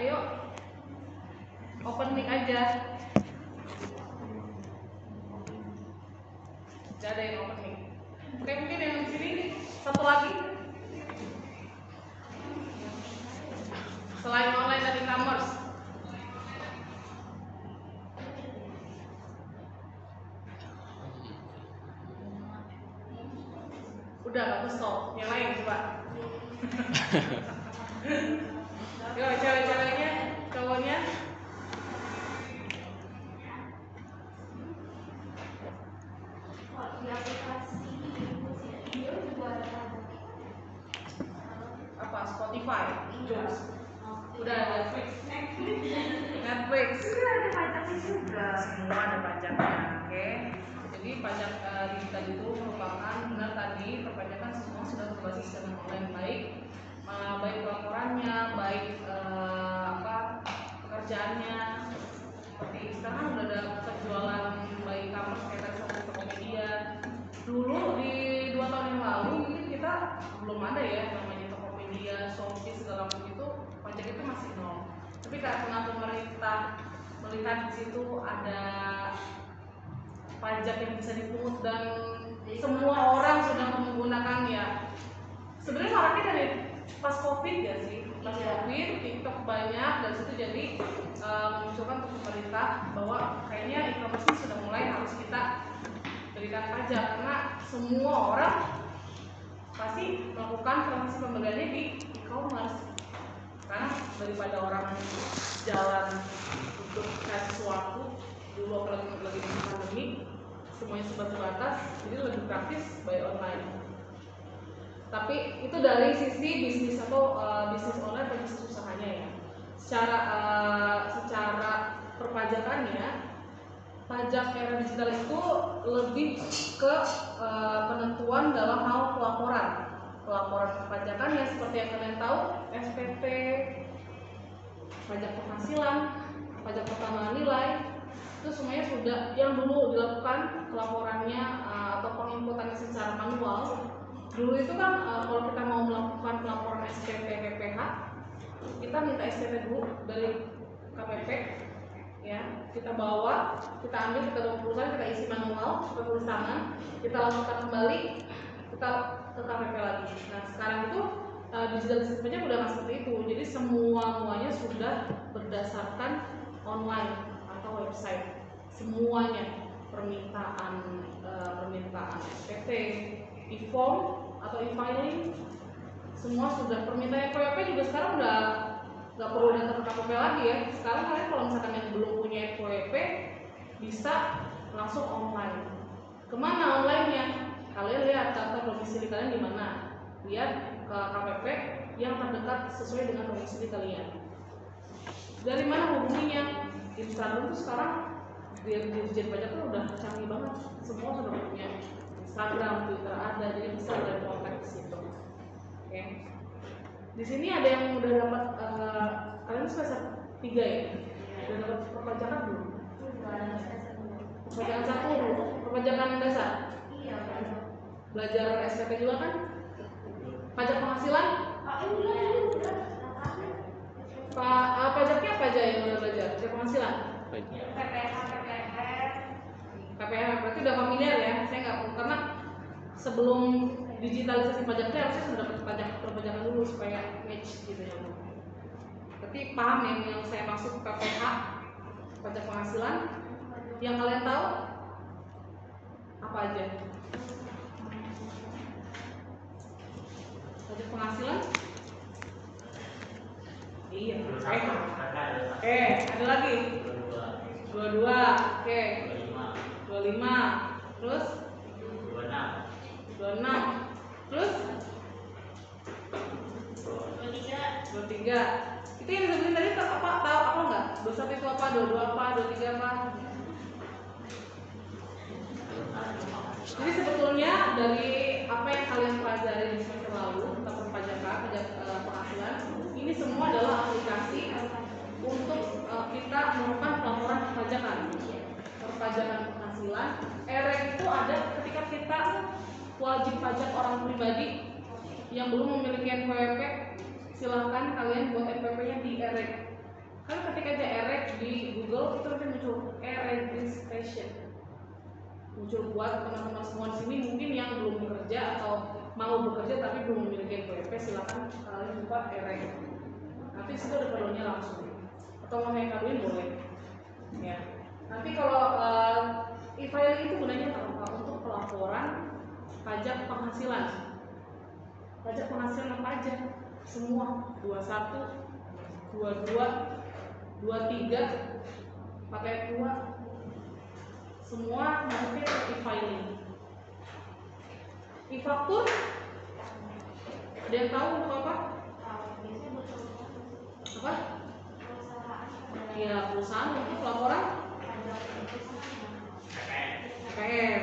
Ayo open mic aja. Gak ada yang open mic. Oke, mungkin yang di sini satu lagi. Selain online dan e-commerce, udah bagus stop. Yang lain coba. Yo, cewek-ceweknya, cowoknya. Di aplikasi video juga ada Apa? Spotify, Joox. Udah ada Netflix. juga ada pajaknya juga. Semua ada pajaknya, oke. Jadi pajak digital itu merupakan benar tadi perpajakan semua sudah berbasis dengan online, baik laporannya, baik pekerjaannya. Seperti sekarang udah ada penjualan baik e-commerce kayak tadi sama Tokopedia. Dulu di 2 tahun yang lalu mungkin kita belum ada ya namanya Tokopedia, Shopee segala macam itu pajak itu masih nol. Tapi karena pemerintah melihat di situ ada pajak yang bisa dipungut dan semua orang sudah menggunakannya. Sebenarnya maraknya dari pas COVID ya sih, pas COVID TikTok banyak dan situ jadi menunjukkan untuk pemerintah bahwa kayaknya e-commerce ini sudah mulai harus kita berikan pajak karena semua orang pasti melakukan transaksi pembeliannya di e-commerce. Karena daripada orang jalan untuk cari sesuatu dulu apalagi lagi di pandemi semuanya serba terbatas, jadi lebih praktis by online. Tapi itu dari sisi bisnis atau bisnis online atau bisnis usahanya ya. Secara perpajakannya, pajak era digital itu lebih ke penentuan dalam hal pelaporan perpajakan yang seperti yang kalian tahu, SPT, pajak penghasilan, pajak pertambahan nilai, itu semuanya sudah yang dulu dilakukan pelaporannya atau penginputannya secara manual. Dulu itu kan kalau kita mau melakukan pelaporan SPT PPH, kita minta SPT dulu dari KPP, ya kita bawa, kita ambil, kita bawa perusahaan, kita isi manual, kita tulis tangan, kita lakukan kembali, kita ke KPP lagi. Nah sekarang itu digital sistemnya udah nggak seperti itu, jadi semuanya sudah berdasarkan online atau website, semuanya permintaan SPT, e-form atau e-filing, semua sudah. Permintaan FYP juga sekarang udah nggak perlu datang ke KPP lagi ya. Sekarang kalian kalau misalkan yang belum punya FYP bisa langsung online. Kemana online-nya? Kalian lihat daftar domisili kalian di mana. Lihat ke KPP yang terdekat sesuai dengan domisili kalian. Dari mana hubunginya? Instagram tuh sekarang Dirjen Pajak tuh udah canggih banget. Semua sudah punya Instagram, Twitter ada, jadi bisa ada kontak di situ. Oke. Di sini ada yang udah dapat kalian semester 3 ya? Udah dapat perpajakan belum? Perpajakan 1, perpajakan dasar. Iya, Belajar SPT juga kan? Pajak penghasilan? Pajaknya apa aja yang udah belajar? Pajak penghasilan? PPH, PPR. KPR berarti udah familiar ya? Saya nggak perlu, karena sebelum digitalisasi pajaknya harusnya sudah dapat perpajakan dulu supaya match gitu ya. Tapi paham yang saya maksud PPH, pajak penghasilan? Yang kalian tahu apa aja? Pajak penghasilan? Iya. Ada lagi? 22. Oke. 25. Terus? 26. Terus? 23. Itu yang disebutin tadi apa? Tahu apa enggak? 21 itu apa? 22 apa? 23 apa? Jadi sebetulnya dari apa yang kalian pelajari di semester lalu tentang perpajakan, pajak penghasilan, ini semua adalah aplikasi untuk kita melakukan pelaporan perpajakan penghasilan. EREK itu ada ketika kita wajib pajak orang pribadi yang belum memiliki NPWP, silahkan kalian buat NPWP-nya di EREK. ketik aja EREG di Google itu nanti muncul e-registration. Muncul buat teman-teman semua di sini mungkin yang belum bekerja atau mau bekerja tapi belum memiliki NPWP, silakan kalian buka EREG. Nanti situ ada perlunya langsung. Atau mau yang kaduin boleh. Ya. Nanti kalau e-filing itu gunanya apa? Untuk pelaporan pajak penghasilan. Pajak penghasilan apa aja? Semua 21, 22, 23, pakai dua, semua masuknya ke e-filing. E-faktur, ada yang tahu untuk apa? Biasanya buat Apa? perusahaan Ya, perusahaan untuk laporan pajak perusahaan. PPN.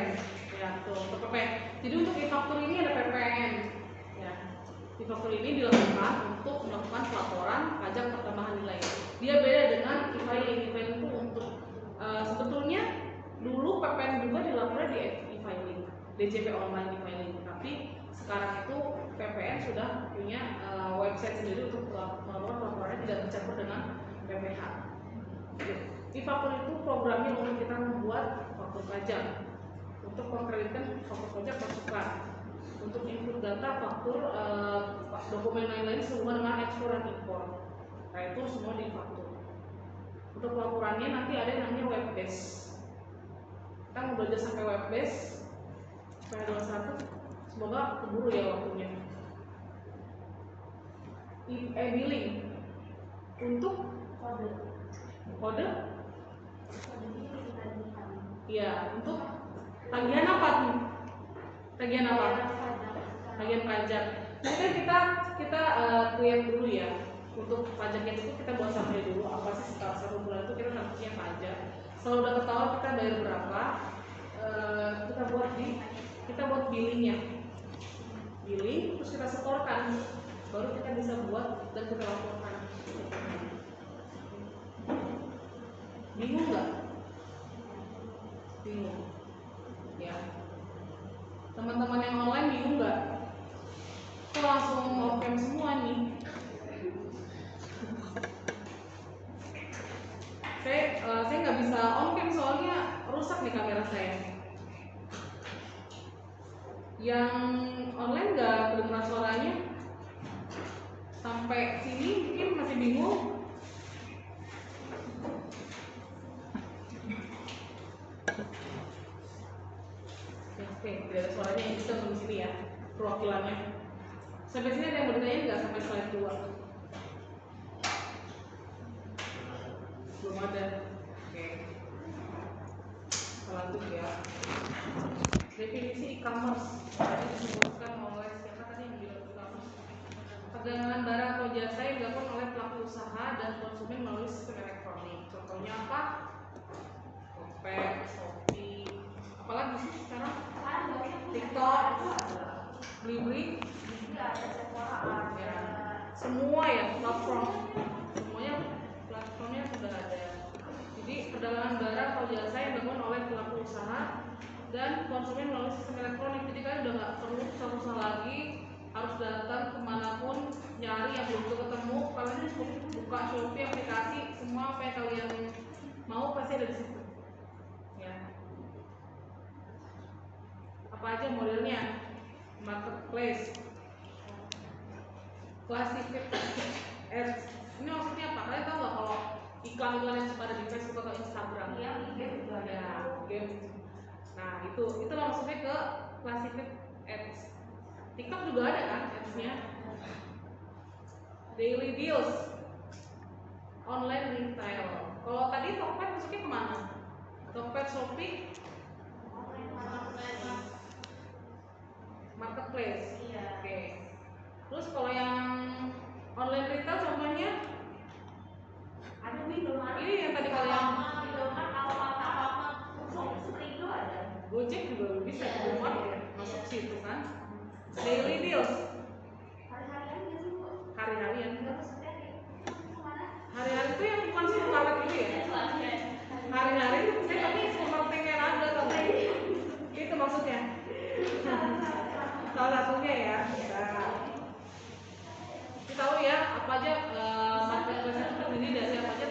Ya, betul, untuk PPN. Jadi untuk e-faktur ini ada PPN. Ya. E-faktur ini dilakukan untuk melakukan pelaporan pajak pertambahan nilai. Dia beda dengan e-filing. E-filing itu untuk sebetulnya dulu PPN juga dilaporkan di e-filing, DJP online e-filing. Tapi sekarang itu PPN sudah punya website sendiri untuk melakukan pelaporannya tidak tercampur dengan PPH. E-faktur itu programnya untuk kita membuat faktur pajak, untuk mengkreditkan faktur pajak masukan, untuk input data faktur, dokumen lain-lain sehubungan dengan ekspor dan impor. Nah itu semua di faktur. Untuk laporannya nanti ada yang namanya web base. Kita mau belajar sampai web base PH21. Semoga keburu ya waktunya. E-billing untuk kode. Ya, untuk tagihan apa tuh? Tagihan apa? Tagihan pajak. Nah kan kita create dulu ya. Untuk pajaknya itu kita buat sampai dulu apa sih setelah 1 bulan itu kita nantinya pajak. Kalau udah ketahuan kita bayar berapa, kita buat billingnya. Billing terus kita setorkan, baru kita bisa buat dan kita laporkan. Bingung nggak? Bingung. Ya. Teman-teman yang online bingung nggak? Kok langsung open semua nih? Saya nggak bisa on cam soalnya rusak nih kamera saya. Yang online nggak kedengeran suaranya? Sampai sini mungkin masih bingung. Oke, tidak ada suaranya yang bisa di sini ya, perwakilannya. Sampai sini ada yang bertanya nggak sampai slide 2? Belum ada. Oke. Kita lanjut ya. Definisi e-commerce tadi disebutkan oleh siapa tadi yang bilang e-commerce? Perdagangan barang atau jasa yang dilakukan oleh pelaku usaha dan konsumen melalui sistem elektronik. Contohnya apa? Tokped, Shopee, apalagi sih sekarang? TikTok, Blibli, ya, semua ya platform, semuanya platformnya sudah ada. Jadi perdagangan barang atau jasa yang dilakukan oleh pelaku usaha dan konsumen melalui sistem elektronik. Jadi kalian udah nggak perlu susah-susah lagi harus datang kemanapun nyari yang belum ketemu. Kalian buka Shopee aplikasi, semua apa yang kalian mau pasti ada di situ. Ya. Apa aja modelnya? Marketplace, classified ads. Ini maksudnya apa? Kalian tahu nggak kalau iklan-iklan yang suka ada di Facebook atau Instagram? Iya, game juga ada. Ya, game. Nah itu maksudnya ke classified ads. TikTok juga ada kan ads-nya? Daily deals, online retail. Kalau tadi Tokped masuknya kemana? Tokped, Shopee, marketplace. Iya. Oke. Terus kalau yang online retail contohnya ada Indomaret. Ini yang tadi kalian Superindo ada. Gojek juga bisa Indomaret masuk situ kan. Daily deals. Hari-harian nggak sih Bu? Hari-harian. Hari-hari itu yang bukan supermarket itu ya? Hari-hari itu saya tadi supermarket yang ada tau nggak? Itu maksudnya. Salah satunya ya. Nah, kita tahu ya apa aja marketplace itu terdiri dari apa aja?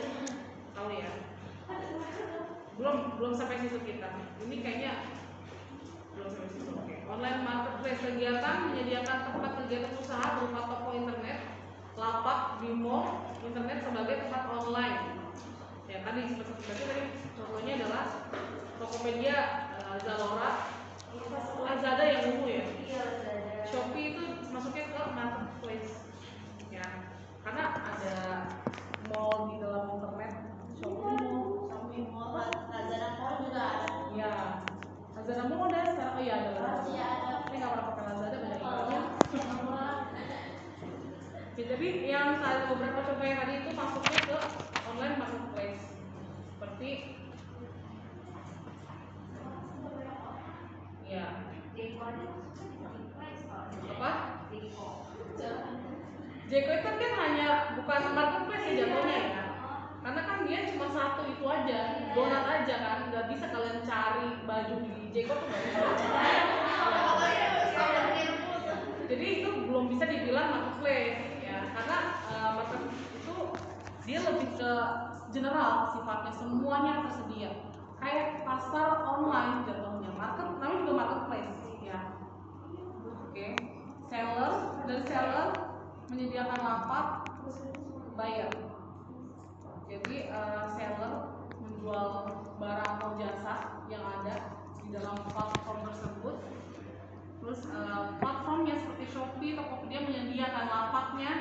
belum sampai situ kita. Ini kayaknya belum sampai situ. Oke. Online marketplace kegiatan menyediakan tempat kegiatan usaha berupa toko internet, lapak di mall internet sebagai tempat online. Ya tadi seperti tadi contohnya adalah Tokopedia, Zalora, Lazada yang umum ya. Iya, Lazada. Shopee itu masuknya ke marketplace ya, karena ada mall di dalam internet. Shopee Mall, Lazada Mall juga ada. Ya, Lazada Mall ada sekarang. Oh iya ada Lazada. Iya, ada. Ini nggak pernah pakai Lazada, banyak iklannya. Ya, jadi yang saya beberapa coba yang tadi itu masuknya ke online marketplace seperti ya apa? Jeko itu kan hanya bukan marketplace ya jatuhnya ya, karena kan dia cuma satu itu aja, donat aja kan, nggak bisa kalian cari baju di Jeko tuh nggak bisa. Jadi itu belum bisa dibilang marketplace ya, karena marketplace itu dia lebih ke general sifatnya, semuanya tersedia kayak pasar online jatuhnya. Market namanya juga marketplace ya. Oke. Dari seller menyediakan lapak, bayar. Jadi seller menjual barang atau jasa yang ada di dalam platform tersebut. Terus platformnya seperti Shopee, Tokopedia menyediakan lapaknya.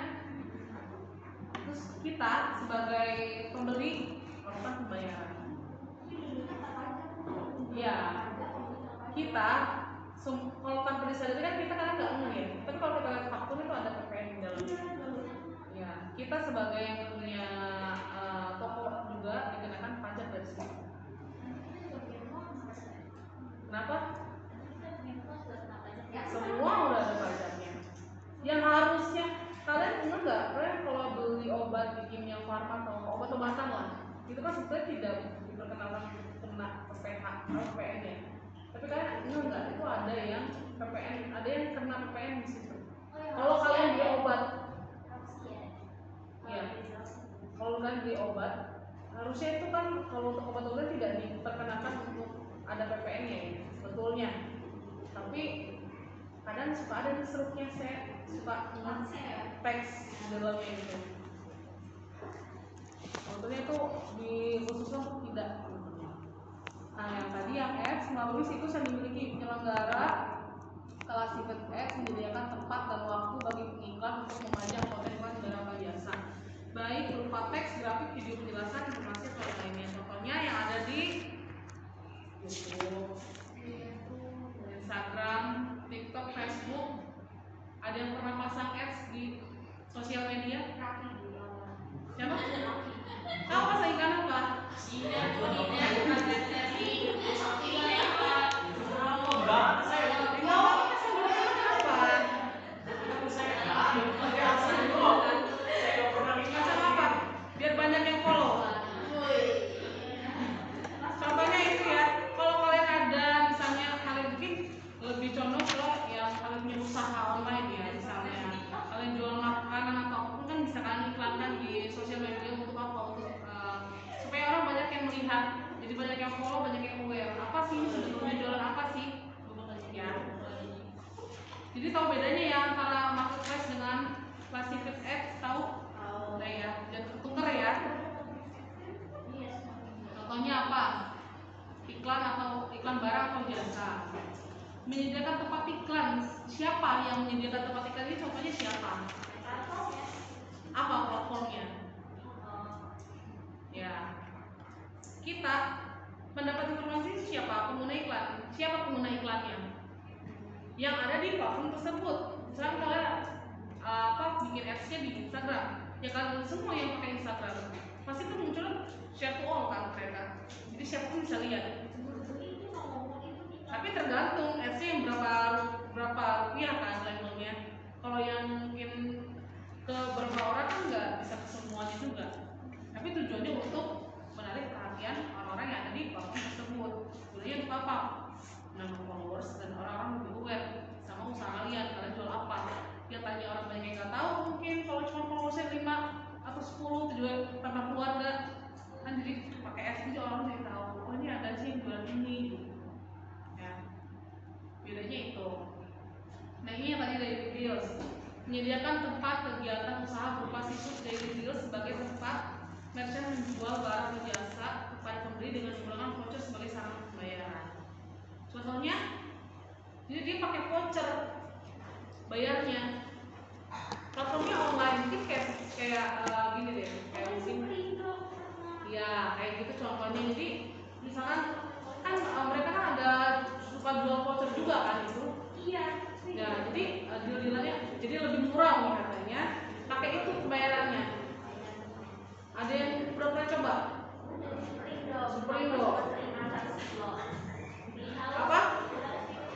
Terus kita sebagai pembeli melakukan pembayaran. Ya, kita kalau tanpa disadari kan kita kadang nggak ngeh ya. Tapi kalau kita lihat faktur itu ada PPN di dalamnya. Ya, kita sebagai yang punya toko juga dikenakan pajak dari situ. Kenapa? Semua udah ada pajaknya. Yang harusnya kalian ingat nggak? Kalian kalau beli obat di Kimia Farma atau obat-obatan lah, itu kan sebetulnya tidak diperkenalkan kena PPN ya. Tapi kalian ingat nggak? Itu ada yang PPN, ada yang kena PPN di situ. Kalau kalian beli obat, ya. Kalau kalian beli obat, harusnya itu kan kalau untuk obat-obatan tidak diperkenakan untuk ada PPN-nya ya, sebetulnya. Tapi kadang suka ada di struknya, saya suka teks di dalamnya gitu. Sebetulnya itu di khususnya untuk tidak. Nah yang tadi yang X melalui situs yang dimiliki penyelenggara Classified X menyediakan tempat dan waktu bagi pengiklan untuk memajang konten iklan barang jasa, baik berupa teks, grafik, video penjelasan, informasi atau lainnya. Contohnya yang ada di YouTube, Instagram, TikTok, Facebook. Ada yang pernah pasang ads di sosial media? Siapa? Tahu pasang iklan apa? Biar banyak yang follow. Contohnya itu ya, kalau kalian ada misalnya kalian mungkin lebih condong ke yang kalian punya usaha online ya, misalnya kalian jual makanan atau apapun kan bisa kalian iklankan di sosial media untuk apa? Untuk supaya orang banyak yang melihat, jadi banyak yang follow, banyak yang aware. Apa sih sebetulnya jualan apa sih? Ya. Jadi tahu bedanya ya antara marketplace dengan classified ads, tahu? Nah ya, jangan ketuker ya. Contohnya apa? Iklan atau iklan barang atau jasa. Menyediakan tempat iklan. Siapa yang menyediakan tempat iklan ini? Contohnya siapa? Apa platformnya? Ya. Kita mendapat informasi siapa pengguna iklan. Siapa pengguna iklannya? Yang ada di platform tersebut. Misalnya kalian bikin ads-nya di Instagram. Ya kalian semua yang pakai Instagram pasti itu muncul share to all kan mereka. Jadi siapapun bisa lihat. Tapi tergantung ads-nya yang berapa rupiah kan levelnya. Kalau yang mungkin ke beberapa orang kan nggak bisa ke semuanya juga. Tapi tujuannya untuk menarik perhatian orang-orang yang ada di platform tersebut. Tujuannya untuk apa? Menambah followers dan orang-orang lebih aware sama usaha kalian jual apa. Dia tanya orang banyak yang nggak tahu, mungkin kalau cuma followersnya 5 atau 10 tujuan tambah keluarga kan, jadi pakai ads jadi orang jadi tahu oh ini menyediakan tempat kegiatan usaha berupa situs daily deals sebagai tempat merchant menjual barang atau jasa kepada pembeli dengan menggunakan voucher sebagai sarana pembayaran. Contohnya, jadi dia pakai voucher bayarnya. Platformnya online, mungkin kayak gini deh, kayak mungkin ya kayak gitu contohnya. Jadi misalkan kan mereka kan ada suka jual voucher juga kan itu. Iya. Nah, jadi deal-dealannya jadi lebih murah nih katanya. Pakai itu pembayarannya. Ada yang pernah coba? Superindo. Apa?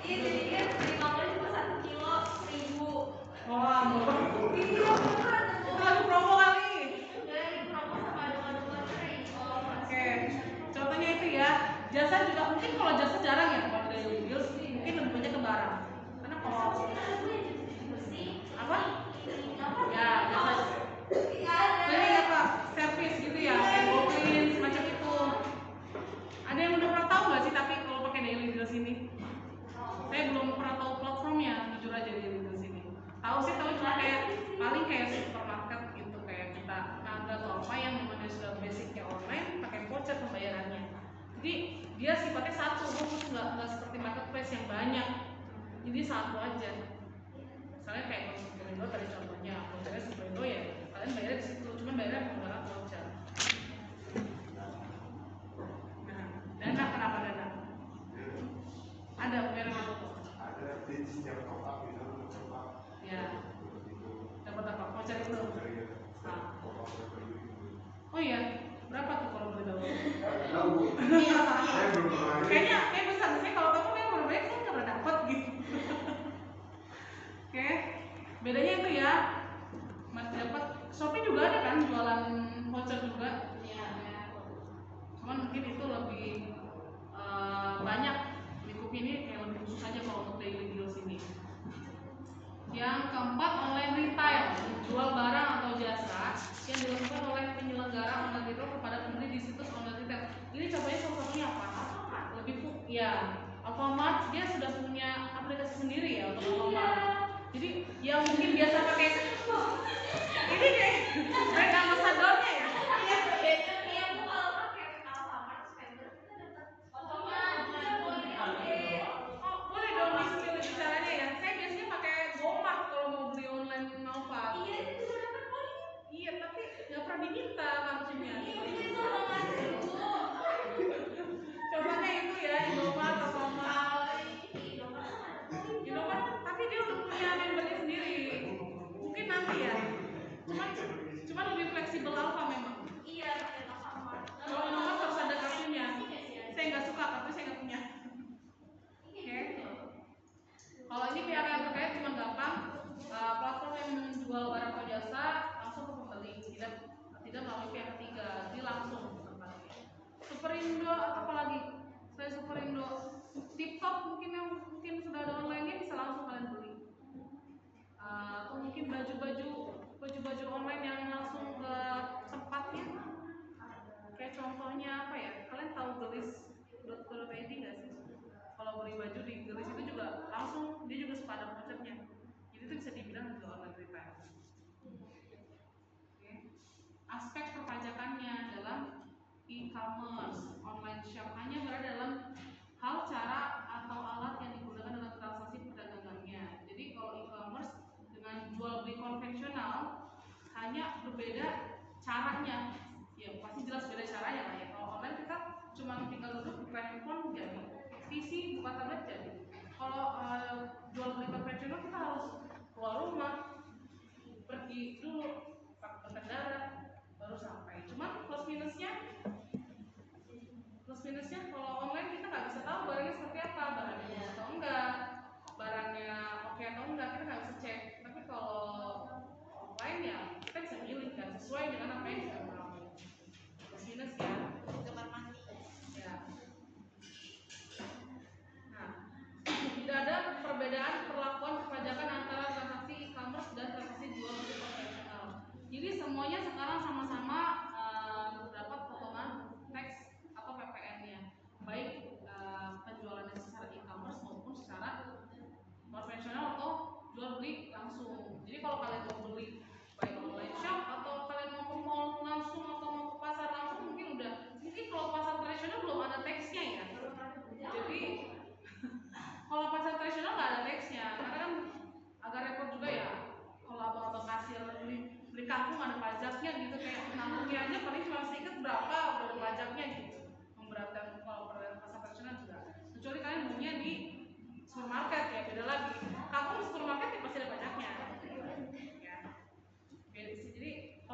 Iya, jadi dia beli makan cuma 1 kilo 1.000. Wah, murah. Iya, bukan. Itu lagi promo kali. Jadi promo sama ada trade. Oke, contohnya itu ya. Jasa juga mungkin kalau jasa jarang ya kalau daily deals mungkin lebih banyak ke barang. Karena kalau apa? Ya, jasa. Jadi apa? Service gitu ya, kayak GoClean semacam itu. Ada yang udah pernah tahu nggak sih tapi kalau pakai daily deals ini? Saya belum pernah tahu platformnya, jujur aja daily deals ini. Tahu sih, tahu cuma kayak paling kayak supermarket gitu, kayak kita Naga atau apa yang namanya sudah basicnya online, pakai voucher pembayarannya. Jadi dia sifatnya satu, khusus nggak seperti marketplace yang banyak. Jadi satu aja. Misalnya kayak Superindo tadi contohnya, vouchernya Superindo ya, kalian bayarnya di situ, cuma bayarnya menggunakan voucher. Nah, Dana kenapa Dana? Ada bayar apa? Ada di setiap top-up itu top-up. Ya. Dapat apa? Voucher itu. Nah. Oh iya, berapa tuh kalau boleh tahu? Tahu. Saya belum pernah. Kayaknya besar. Saya kalau tahu kan yang banyak saya nggak pernah dapat gitu. Oke, bedanya itu ya. Masih dapat. Shopee juga ada kan jualan voucher juga. Iya. Cuman mungkin itu lebih banyak lingkupnya ini kayak lebih khusus aja kalau untuk daily deals ini. Yang keempat, online retail, jual barang atau jasa yang dilakukan oleh penyelenggara online retail kepada pembeli di situs online retail. Ini contohnya salah satunya apa? Lebih ya, Alfamart dia sudah punya aplikasi sendiri ya untuk Alfamart. Jadi yang mungkin biasa pakai ini kayak brand ambassadornya ya. Iya, kayaknya aku kalau pakai Alfamart member kita dapat Oh, boleh dong di-spill caranya ya. Saya biasanya pakai GoMart kalau mau beli online Alfamart. Iya, itu juga dapat poin. Iya, tapi nggak pernah diminta kartunya. Iya, itu sama itu. Contohnya itu ya, Indomaret atau apa? Indomaret. Indomaret, tapi dia udah punya membernya sendiri. Mungkin nanti ya. Cuman lebih fleksibel Alfa memang. Iya, pakai Alfamart. Kalau Indomaret harus ada kartunya. Saya nggak suka kartu, saya nggak punya. Oke. Kalau ini pihak yang terkait cuma gampang. Platform yang menjual barang atau jasa langsung ke pembeli, tidak melalui pihak ketiga, jadi langsung ke tempatnya. Superindo apa lagi? Saya Superindo, TikTok mungkin yang mungkin sudah ada online-nya bisa langsung kalian beli. Atau mungkin baju-baju online yang langsung ke tempatnya. Kayak contohnya apa ya? Kalian tahu gelis.co.id nggak sih? Kalau beli baju di gelis itu juga langsung dia juga suka ada vouchernya. Jadi itu bisa dibilang juga online retail. Oke. Aspek perpajakannya dalam e-commerce, online shop hanya berada dalam hal cara atau alat yang digunakan dalam transaksi perdagangannya. Jadi kalau e-commerce dengan jual beli konvensional hanya berbeda caranya. Ya pasti jelas beda caranya lah ya. Kalau online kita cuma tinggal duduk buka handphone jadi, PC buka tablet jadi. Kalau jual beli konvensional kita harus keluar rumah, pergi dulu, berkendara, baru sampai. Cuma plus minusnya kalau online kita nggak bisa tahu barangnya seperti apa, barangnya bagus atau enggak, barangnya oke atau enggak, kita nggak bisa cek. Tapi kalau offline ya kita bisa milih kan sesuai dengan apa yang kita mau. Plus minus ya. Gambar mati. Ya. Nah, tidak ada perbedaan perlakuan perpajakan antara transaksi e-commerce dan transaksi jual beli konvensional. Jadi semuanya sekarang sama-sama dapat potongan tax atau PPN-nya, baik penjualannya secara e-commerce maupun secara konvensional atau jual beli langsung. Jadi kalau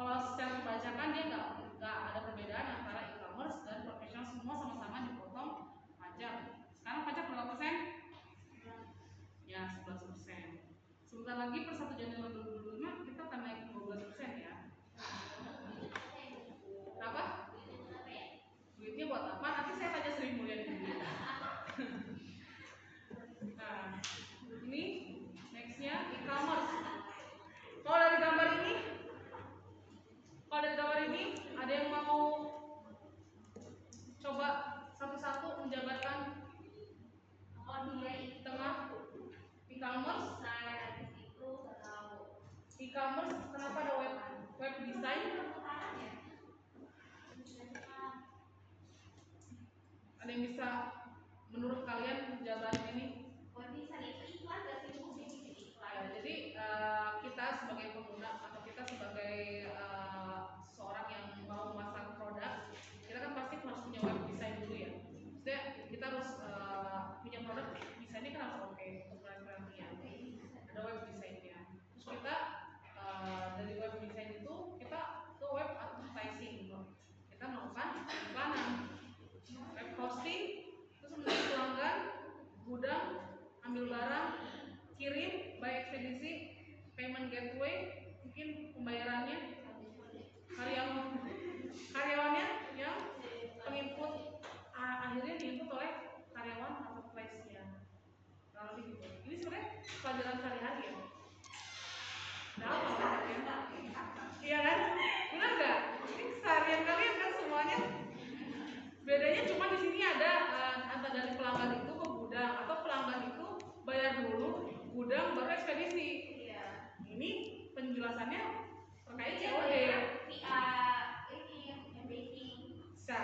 Kalau secara perpajakan dia nggak ada perbedaan antara e-commerce dan profesional, semua sama-sama dipotong pajak. Sekarang pajak berapa persen? Ya 11%. Sebentar lagi per 1 Januari 2025 kita akan naik 12% ya. Apa? Duitnya buat apa? Nanti saya tanya Sri Mulyani dulu. Nah, ini nextnya e-commerce. Kalau dari gambar ini, ada yang mau coba satu-satu menjabarkan tengah e-commerce? E-commerce kenapa ada web design? Ada yang bisa menurut kalian jawaban ini? Jadi kita sebagai pengguna atau kita sebagai seorang yang mau memasang produk, kita kan pasti harus punya web design dulu ya. Maksudnya kita harus punya produk desainnya kan harus oke, ukuran-ukurannya. Ada web desainnya. Terus kita dari web design itu kita ke web advertising. Kita melakukan iklanan, web hosting, terus mencari pelanggan, gudang, ambil barang, kirim, by ekspedisi, payment gateway, mungkin pembayarannya, karyawannya yang penginput, akhirnya diinput oleh karyawan marketplace-nya. Kalau gitu, ini sebenarnya pelajaran sehari-hari ya. Dalam ya, iya kan? Benar nggak? Ini seharian kalian kan semuanya. Bedanya cuma di sini ada antara dari pelanggan itu ke gudang atau pelanggan itu bayar dulu, gudang baru ekspedisi. Iya. Ini penjelasannya terkait Ini COD. via ini yang banking. Bisa.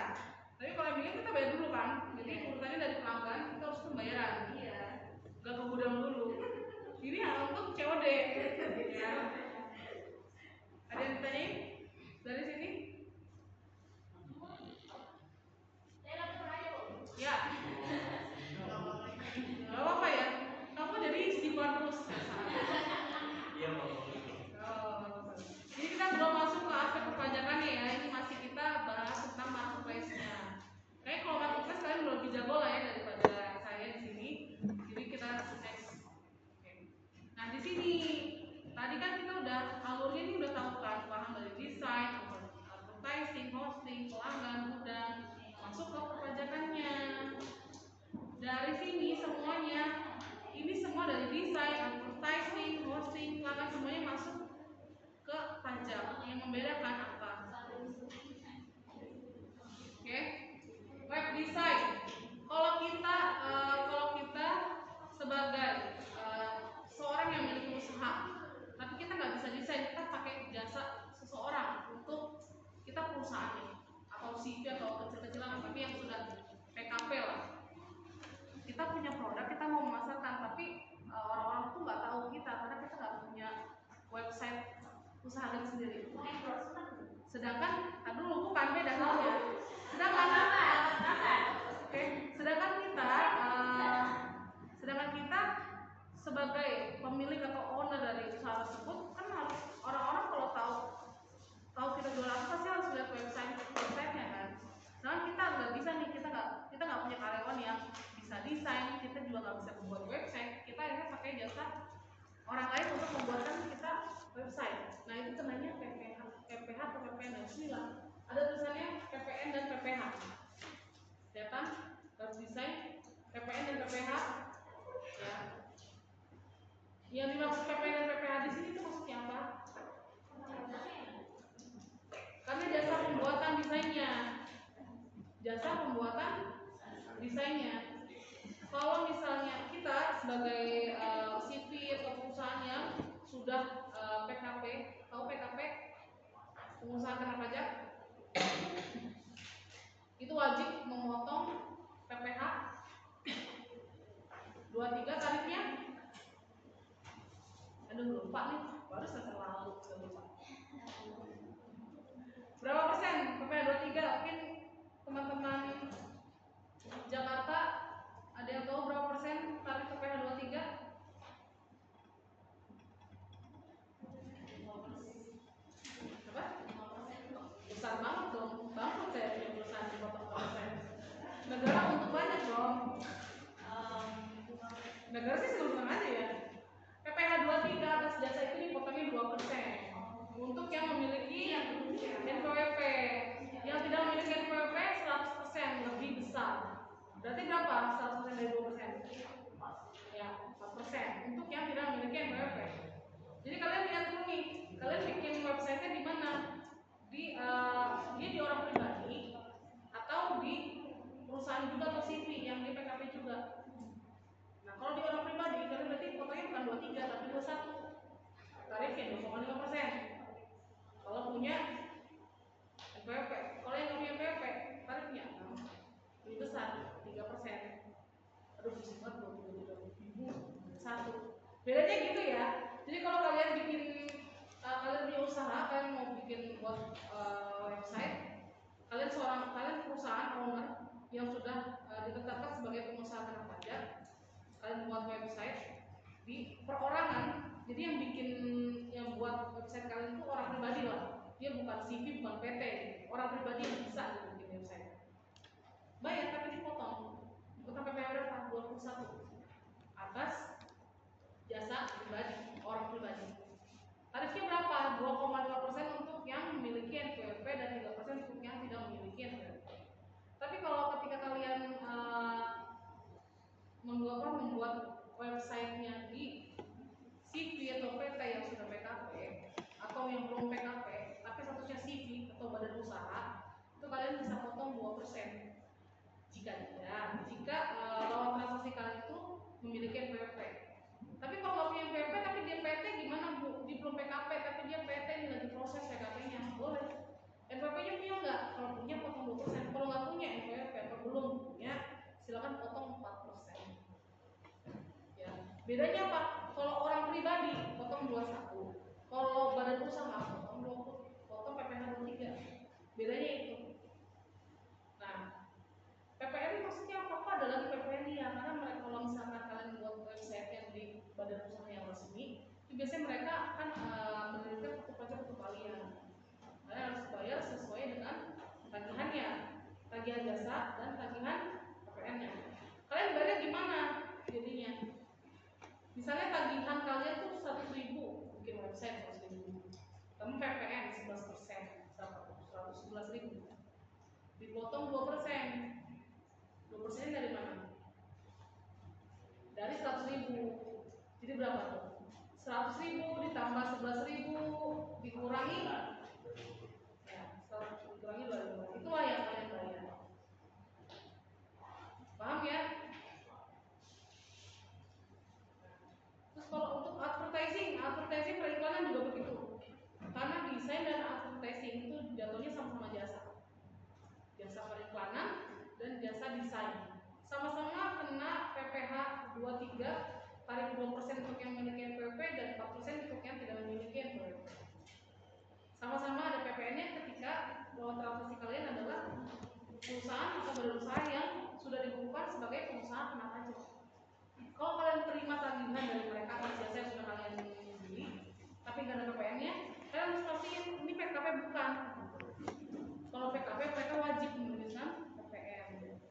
Tapi kalau yang kita bayar dulu kan, jadi urutannya dari pelanggan kita harus pembayaran. Iya. Gak ke gudang dulu. Ini untuk COD. Ya. Ada yang ditanyain dari sini? Ya. Gak apa-apa ya. Kamu jadi istighfar terus. Iya, Jadi kita belum masuk ke aspek perpajakannya ya. Ini masih kita bahas tentang marketplace-nya. Kayaknya kalau marketplace kalian belum lebih jago lah ya daripada saya di sini. Jadi kita next. Oke. Nah di sini tadi kan kita udah alurnya ini udah tahu kan, paham dari desain, advertising, hosting, pelanggan, gudang, masuk ke perpajakannya. Dari sini semuanya, ini semua dari desain, advertising, hosting, pelanggan semuanya masuk ke pajak. Yang membedakan apa? Oke, web design. Kalau kita sebagai seorang yang memiliki usaha, tapi kita nggak bisa desain, kita pakai jasa seseorang untuk kita perusahaannya atau CV atau kecil-kecilan, tapi yang sudah PKP lah. Kita punya produk, kita mau memasarkan, tapi orang-orang tuh nggak tahu kita karena kita nggak punya website usaha kita sendiri. Sedangkan, dulu bukan beda halnya. Sedangkan kita sebagai pemilik atau owner dari usaha tersebut kan harus orang-orang kalau tahu kita jual apa pasti harus lihat website-nya kan. Sedangkan kita nggak bisa nih, kita nggak punya karyawan yang bisa desain, kita juga nggak bisa membuat website. Kita akhirnya pakai jasa orang lain untuk membuatkan kita website. Nah itu namanya PPH atau PPN. Bismillah. Ada tulisannya PPN dan PPH. Data, web design, PPN dan PPH. Ya. Yang dimaksud PPN dan PPH di sini itu maksudnya apa? Karena jasa pembuatan desainnya. Kalau misalnya kita sebagai CV atau perusahaan yang sudah PKP, tahu PKP, pengusaha kena pajak, itu wajib memotong PPH 23 tarifnya. Aduh lupa nih, baru selesai lalu lupa. Berapa persen PPH 23? Mungkin teman-teman Jakarta Negara sih senang-senang aja ya. PPh 23 atas jasa itu dipotongnya 2%. Untuk yang memiliki NPWP, yang tidak memiliki NPWP 100% lebih besar. Berarti berapa? 100% dari 2%? Ya, 4%. Untuk yang tidak memiliki NPWP. Jadi kalian lihat dulu nih, kalian bikin website-nya di mana? Dia di orang pribadi atau di perusahaan juga atau CV yang di PKP juga. Nah, kalau di orang pribadi, kalian berarti potongnya bukan 23 tapi 21. Tarifnya 2,5%. Kalau punya NPWP, kalau yang nggak punya NPWP, tarifnya lebih besar 3%. Aduh, pusing banget satu. Bedanya gitu ya. Jadi kalau kalian bikin kalian punya usaha, kalian mau bikin buat website, kalian perusahaan owner yang sudah ditetapkan sebagai pengusaha kena pajak, kalian buat website di perorangan. Jadi yang buat website kalian itu orang pribadi lah. Dia bukan CV, bukan PT, orang pribadi yang bisa gitu bikin website. Bayar tapi dipotong. Potong PPh berapa? 21 atas jasa pribadi, orang pribadi. Tarifnya berapa? 2,5% untuk yang memiliki NPWP dan 3% untuk yang tidak memiliki NPWP. Tapi kalau ketika kalian membuat websitenya di CV atau PT yang sudah PKP atau yang belum PKP tapi statusnya CV atau badan usaha, itu kalian bisa potong 2% jika lawan transaksi kalian itu memiliki NPWP. Tapi kalau nggak punya NPWP tapi dia PT gimana Bu? Dia belum PKP tapi dia PT ini lagi proses PKP-nya, boleh. NPWP-nya punya nggak? Kalau punya potong 2%. Kalau nggak punya NPWP atau belum punya, silakan potong 4%. Ya. Bedanya apa? Kalau orang pribadi potong 21. Kalau badan usaha potong 20, potong PPh 23. Bedanya itu. Nah, PPN maksudnya apa? Ada lagi PPN ya, karena mereka kalau misalkan kalian buat website yang di badan usaha yang resmi, itu biasanya mereka akan menerbitkan kartu pajak untuk kalian. Kalian harus bayar sesuai dengan tagihannya, tagihan jasa dan tagihan PPN-nya. Kalian bayar gimana jadinya? Misalnya tagihan kalian tuh 100.000 bikin website 100.000, kamu PPN 11%, 111.000, dipotong 2%. 2% dari mana? Dari 100.000. Jadi berapa tuh? 100.000 ditambah 11.000 dikurangi ya, 100 dikurangi 2.000. Itulah yang kalian bayar. Paham ya? Terus kalau untuk advertising periklanan juga begitu. Karena desain dan advertising itu jatuhnya sama-sama jasa. Jasa periklanan dan jasa desain. Sama-sama kena PPh 23, tarif 2% untuk yang memiliki NPWP dan 4% untuk yang tidak memiliki NPWP. Sama-sama ada PPN-nya ketika lawan transaksi kalian adalah perusahaan atau badan usaha yang sudah dikukuhkan sebagai pengusaha kena pajak. Kalau kalian terima tagihan dari mereka atas jasa yang sudah kalian beli, tapi nggak ada PPN-nya, kalian harus pastiin ini PKP bukan. Kalau PKP mereka wajib menuliskan PPN.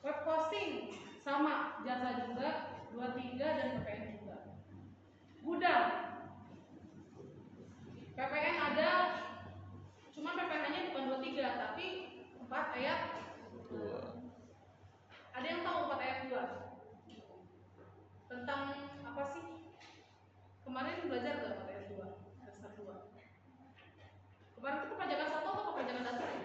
Web hosting sama jasa juga 23 dan PPN juga. Gudang PPN ada, cuma PPN-nya bukan 23 tapi 4 ayat 2. Ada yang tahu 4 ayat 2? Tentang apa sih? Kemarin belajar nggak 4 ayat 2? Dasar 2. Kemarin itu perpajakan satu atau perpajakan dasar ya?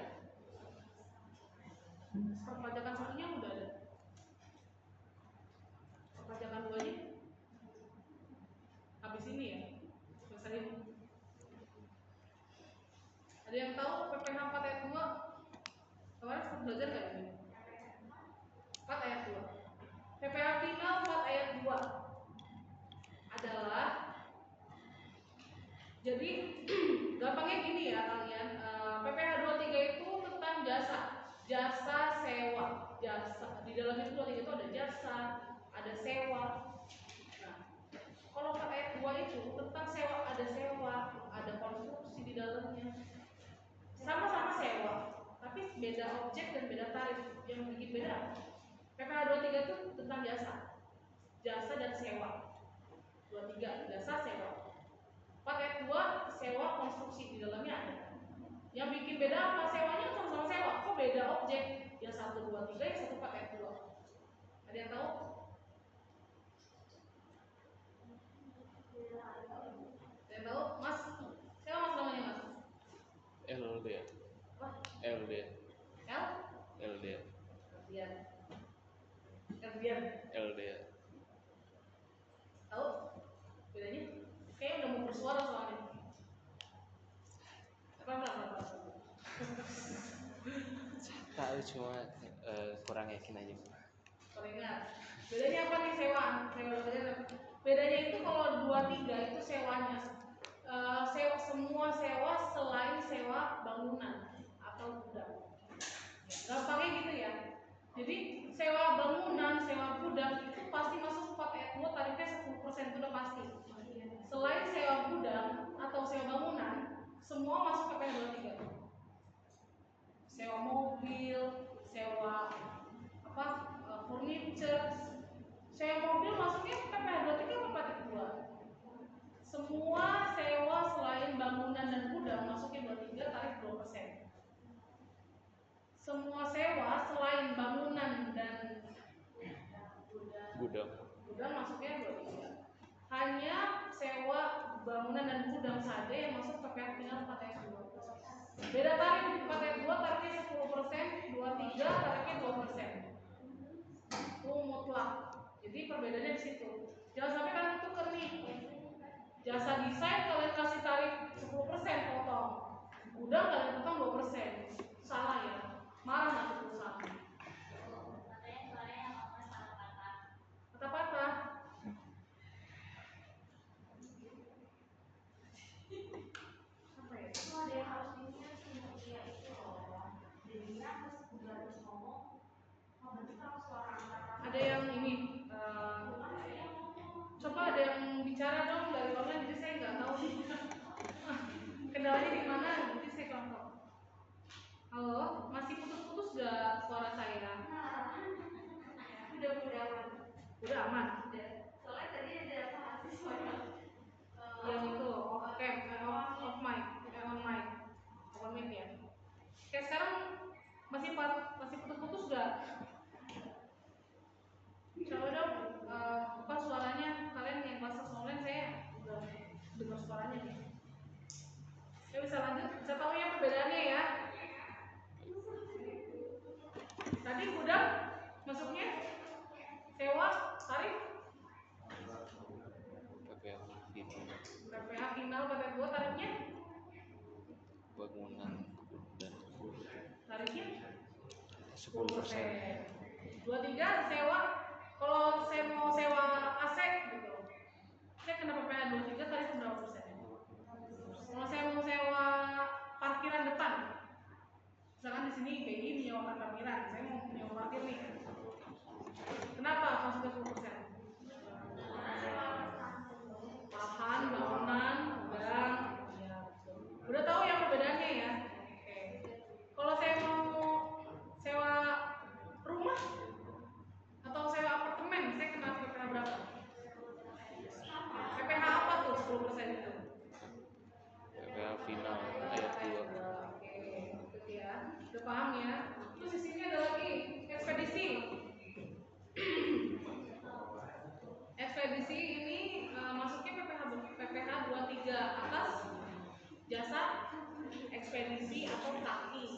Perpajakan satunya udah ada. Perpajakan 2-nya habis ini ya? Selesai ini. Ada yang tahu PPh 4 ayat 2? Kemarin sempat belajar nggak ini? 4 ayat 2. PPh final 4 ayat 2 adalah, jadi gampangnya gini ya kalian, PPh 23 itu tentang jasa sewa, jasa di dalam itu 23 itu ada jasa, ada sewa. Nah, kalau 4 ayat 2 itu tentang sewa, ada konstruksi di dalamnya, sama-sama sewa, tapi beda objek dan beda tarif. Yang bikin beda PPh 23 itu tentang jasa. jasa dan sewa. 23 jasa sewa. 4 ayat 2 sewa konstruksi, di dalamnya ada. Yang bikin beda apa? Sewanya sama-sama sewa, kok beda objek? Yang 1, 2, 3, yang 1 4 ayat 2. Ada yang tahu? Ada yang tahu? Mas, siapa mas namanya mas? LD. Apa? LD. L? LD. Erdian. Erdian. LD. Tahu bedanya? Kayaknya udah mau bersuara soalnya. Apa? Tahu cuma kurang yakin aja. Kalau ingat, bedanya apa nih sewa? Bedanya itu kalau 23 itu sewanya sewa, semua sewa selain sewa bangunan atau gudang. Gampangnya gitu ya. Jadi sewa bangunan, sewa gudang itu pasti masuk 4 ayat 2, tarifnya 10% itu udah pasti. Selain sewa gudang atau sewa bangunan, semua masuk PPh 23. Sewa mobil, sewa furniture, sewa mobil masuknya PPh 23 apa 4 ayat 2. Semua sewa selain bangunan dan gudang masuknya 23, tarif 2%. Semua sewa selain bangunan dan gudang masuknya 23. Hanya sewa bangunan dan gudang saja yang masuk PPh final 4 ayat 2. Beda tarif, 4 ayat 2 tarifnya 10%, 23 tarifnya 2%. Itu mutlak. Jadi perbedaannya di situ. Jangan sampai kalian tuker nih. Jasa desain kalian kasih tarif 10% potong. Gudang kalian potong 2%. Salah ya. Marah nanti perusahaan. Katanya soalnya yang ngomong salah patah. Patah-patah. Apa ya? Itu ada yang harus diingat sih, dia itu loh. Jadinya harus ngomong. Oh, berarti kalau suara angkatan. Ada yang ini. Coba ada yang bicara dong dari online, jadi saya nggak tahu. Kendalanya di mana? Jadi saya kurang tahu. Halo, masih putus-putus gak suara saya? Udah aman. Udah aman. Soalnya tadi ada mahasiswa Yang itu off cam, off mic, on mic ya. Oke, sekarang masih putus-putus gak? Coba dong, apa suaranya kalian yang kelas online, saya udah dengar suaranya nih. Ya bisa lanjut, bisa tahu ya perbedaannya ya. Tadi gudang masuknya sewa tarif PPh final PPh 2 tarifnya bangunan dan tarifnya 10%. 23 sewa. Kalau saya mau sewa AC gitu, saya kena PPh 23 tarif berapa persen? Kalau saya mau sewa parkiran depan, misalkan di sini BI menyewakan parkiran, saya mau menyewa parkir nih. Kenapa masuknya 10%? Lahan, bangunan, gudang, ya. Udah tahu ya perbedaannya ya? Oke. Kalau saya mau sewa rumah atau sewa apartemen, saya kena PPh berapa? PPh apa tuh 10% itu? PPh final ayat 2. Oke, itu ya. Udah paham ya? Terus di sini ada lagi ekspedisi. Ekspedisi ini masuknya PPh 23 atas jasa ekspedisi atau traki.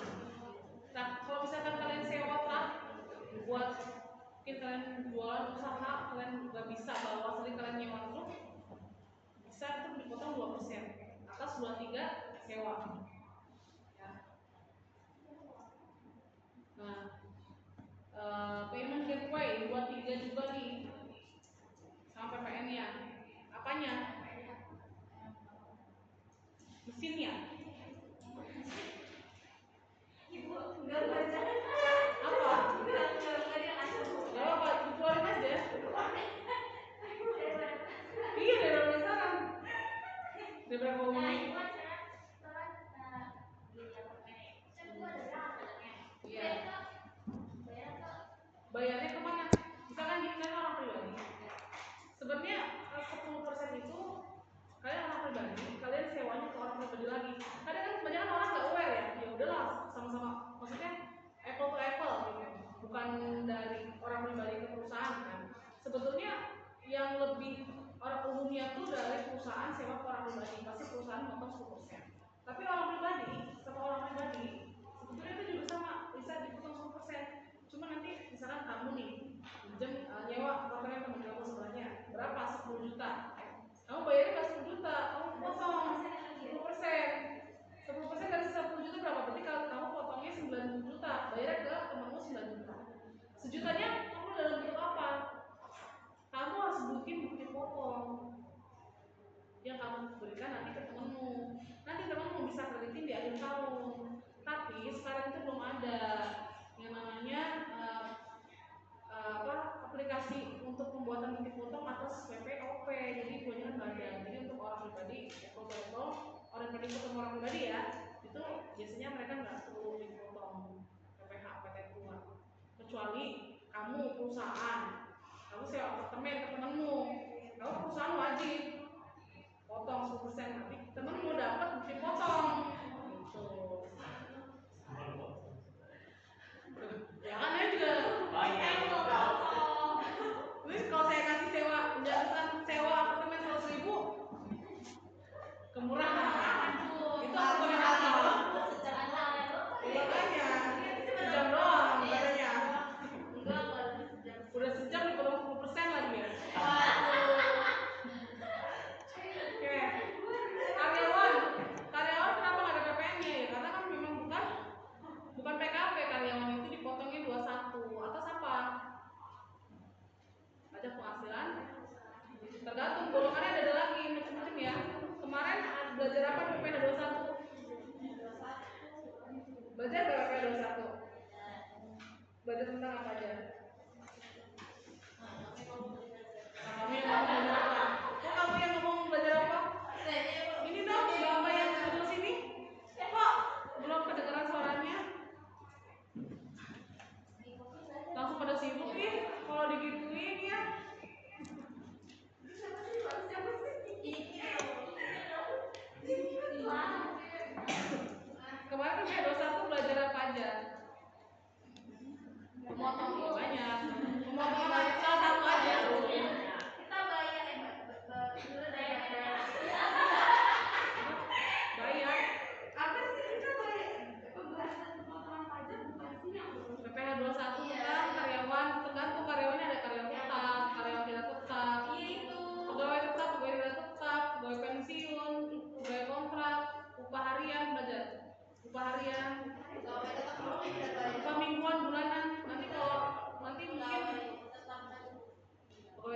Nah, kalau misalkan kalian sewa truk buat mungkin kalian jualan usaha, kalian nggak bisa bawa, sering kalian nyewa truk, bisa itu dipotong 2% atas 23 sewa. Ya. Nah, payment gateway 23 juga nih sama PPN-nya. Apanya? Mesinnya. Ibu enggak baca. Apa? Enggak dia langsung. Ya apa? Dikeluarin aja. Iya, dari penasaran. Daripada ngomong. Nah, itu aja. motong 10%. Tapi orang pribadi, sama orang pribadi sebetulnya itu juga sama, bisa dipotong 10%. Cuma nanti misalkan kamu nih pinjam nyewa apartemen teman kamu sebelahnya berapa, 10 juta, kamu bayarnya nggak 10 juta, kamu potong 10%. 10% dari 10 juta berapa? Berarti kalau kamu potongnya 9 juta, bayarnya ke temanmu 9 juta. Sejutanya kamu dalam bentuk apa? Kamu harus bikin bukti potong yang kamu berikan nanti ke temanmu. Nanti temanmu bisa kreditin di akhir tahun. Tapi sekarang itu belum ada yang namanya aplikasi untuk pembuatan bukti potong atas PPOP. Jadi kebanyakan nggak ada. Jadi untuk orang pribadi, foto-foto orang pribadi potong orang pribadi ya, itu biasanya mereka nggak perlu dipotong PPH PT keluar. Kecuali kamu perusahaan, kamu sewa apartemen ke temenmu, kamu perusahaan wajib potong 10%, nanti temenmu dapat bukti potong. Gitu. Ya kan dia juga. Terus kalau saya kasih sewa, jelasan sewa apartemen 100.000, kemurahan. Itu apartemen apa? Makanya sejam doang katanya. Udah sejam dipotong 10% lagi ya. Oke. Karyawan kenapa nggak ada PPN-nya ya? Karena kan memang bukan PKP, karyawan itu dipotongnya 21. Atas apa? Pajak penghasilan. Tergantung golongannya ada lagi macam-macam ya. Kemarin belajar apa di PPN 21? Belajar PPN 21. Belajar tentang apa aja? Kamu yang ngomong belajar apa? Kamu yang ngomong belajar apa? Ini dong, gambar yang sebelah sini. Kok belum kedengaran suaranya? Langsung pada sibuk nih. Kalau digituin ya. Kemarin kan P21 belajar apa aja? Memotong banyak. Memotong salah satu aja. Kita bayar Bayar. apa sih kita bayar pembahasan pemotongan pajak bukan sih yang PPh 21 kan karyawan, tergantung karyawannya ada karyawan tetap, karyawan tidak tetap. iya itu Pegawai tetap, pegawai tidak tetap, pegawai pensiun, pegawai kontrak, upah harian belajar. Upah harian, upah mingguan, bulanan. Nanti kalau mungkin pegawai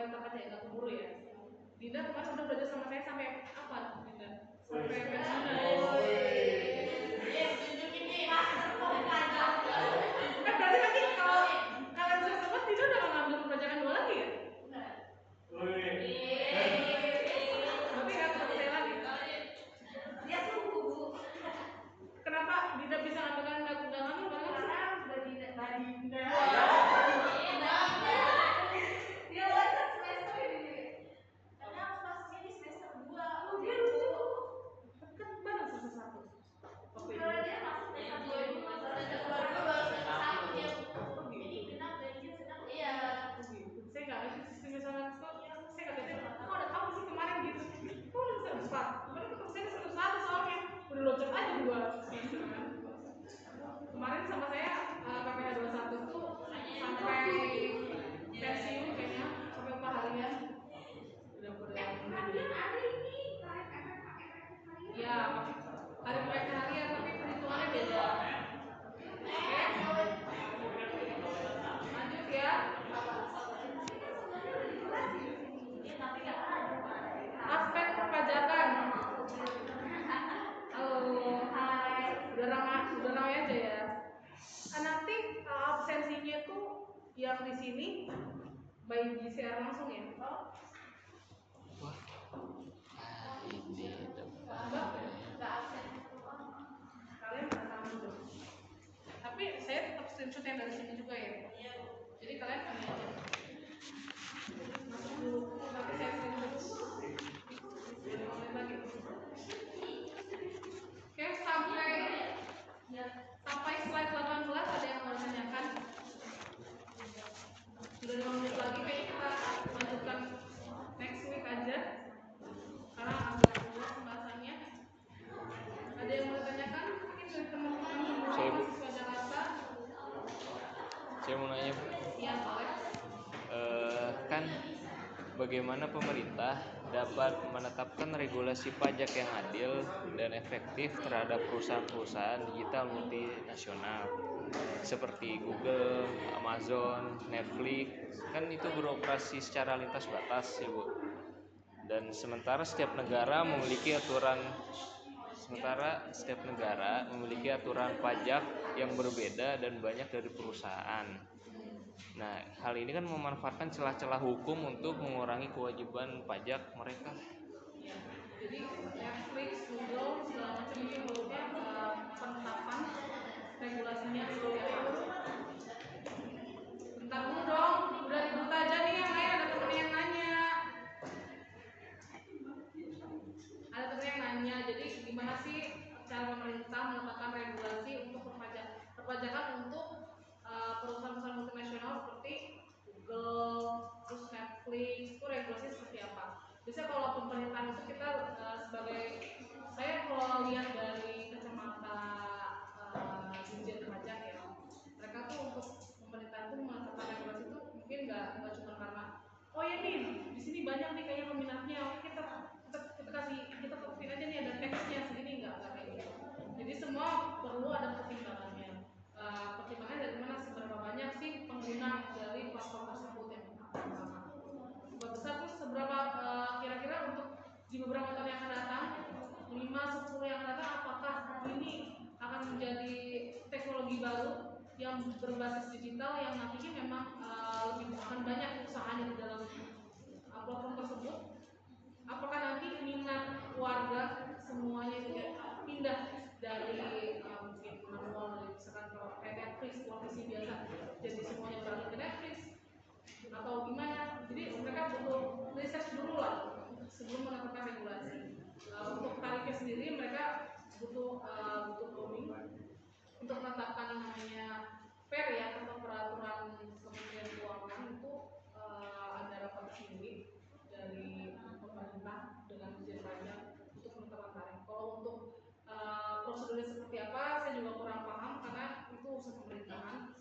tetap aja nggak keburu ya. Dinda kemarin udah belajar sama saya sampai apa Dinda? Sampai pensiunan. Berarti nanti kalau kalian sudah sempat Dinda udah nggak ngambil perpajakan 2 lagi ya? Berarti nggak ketemu saya lagi. dia tunggu bu Kenapa Dinda bisa ngambil nggak ngambil? karena Badinda dia belajar semester ini karena aku masuknya di semester 2 oh dia lucu Kan baru semester 1. Oke. karena dia masuk semester 2 dulu semester 2 baru semester 1 dia jadi genap ganjil genap iya Saya nggak ngerti sistemnya sama sekolah. Saya nggak ngerti. Kok ada kamu sih kemarin gitu? Kok udah semester 4? Kemarin ketemu saya semester 1 soalnya. Udah loncat aja 2 semester kan. Kemarin sama saya PPh 21 tuh sampai pensiun kayaknya, sampai upah harian. Udah harian ada ini tarif efek harian ya, tarif efek harian tapi perhitungannya beda. Oke. Lanjut ya. Aspek perpajakan. Halo, hai. Udah ramai aja ya. Nanti absensinya tuh yang di sini by GCR langsung ya. Ini depan. nggak absen Kalian nggak tahu dong. Tapi saya tetap screenshot yang dari sini juga ya. Jadi kalian ini aja. Masuk dulu. Nanti saya screenshot. Biar ngomongin lagi. Oke, sampai slide 18 ada yang mau ditanyakan? Sudah 5 menit lagi, kayaknya kita lanjutkan next week aja karena agak luas pembahasannya. teman-teman Saya, Bu. mahasiswa Jakarta. Saya mau nanya, Bu. Iya, boleh. Kan bagaimana pemerintah dapat menetapkan regulasi pajak yang adil dan efektif terhadap perusahaan-perusahaan digital multinasional seperti Google, Amazon, Netflix, kan itu beroperasi secara lintas batas ya, Bu. Dan sementara setiap negara memiliki aturan pajak yang berbeda dan banyak dari perusahaan. Nah, hal ini kan memanfaatkan celah-celah hukum untuk mengurangi kewajiban pajak mereka. Ya, jadi Netflix, Google, segala macam ini menurutnya penetapan regulasinya seperti apa? Bentar dulu dong, udah ribut aja nih yang lain, ada temen yang nanya. Jadi gimana sih cara pemerintah menetapkan regulasi untuk perpajakan untuk perusahaan-perusahaan multinasional seperti Google, terus Netflix, itu regulasi seperti apa? Biasanya kalau pemerintahan itu kita saya kalau lihat dari kacamata dirjen pajak ya, mereka tuh untuk pemerintahan itu menetapkan regulasi itu mungkin nggak cuma karena oh ya nih di sini banyak nih kayaknya peminatnya, oke kita ketik aja nih ada teksnya segini, nggak kayak gitu. Jadi semua perlu ada pertimbangannya. Pertimbangannya dari mana, seberapa banyak sih pengguna dari platform tersebut yang pertama. Seberapa besar, terus seberapa kira-kira untuk di beberapa tahun yang akan datang, 5-10 yang akan datang, apakah ini akan menjadi teknologi baru yang berbasis digital yang nantinya memang lebih akan banyak usahanya di dalam platform tersebut. Apakah nanti minat warga semuanya itu pindah dari mungkin manual, misalkan kalau kayak Netflix, televisi biasa, jadi semuanya beralih ke Netflix atau gimana? Jadi mereka butuh riset dulu lah sebelum menetapkan regulasi. Untuk tarifnya sendiri mereka butuh roaming untuk menetapkan yang namanya PER ya, atau peraturan Kementerian Keuangan itu ada rapat sendiri dari pemerintah dengan dirjen pajak untuk menetapkan tarif. Kalau untuk prosedurnya seperti apa, saya juga kurang paham karena itu urusan pemerintahan.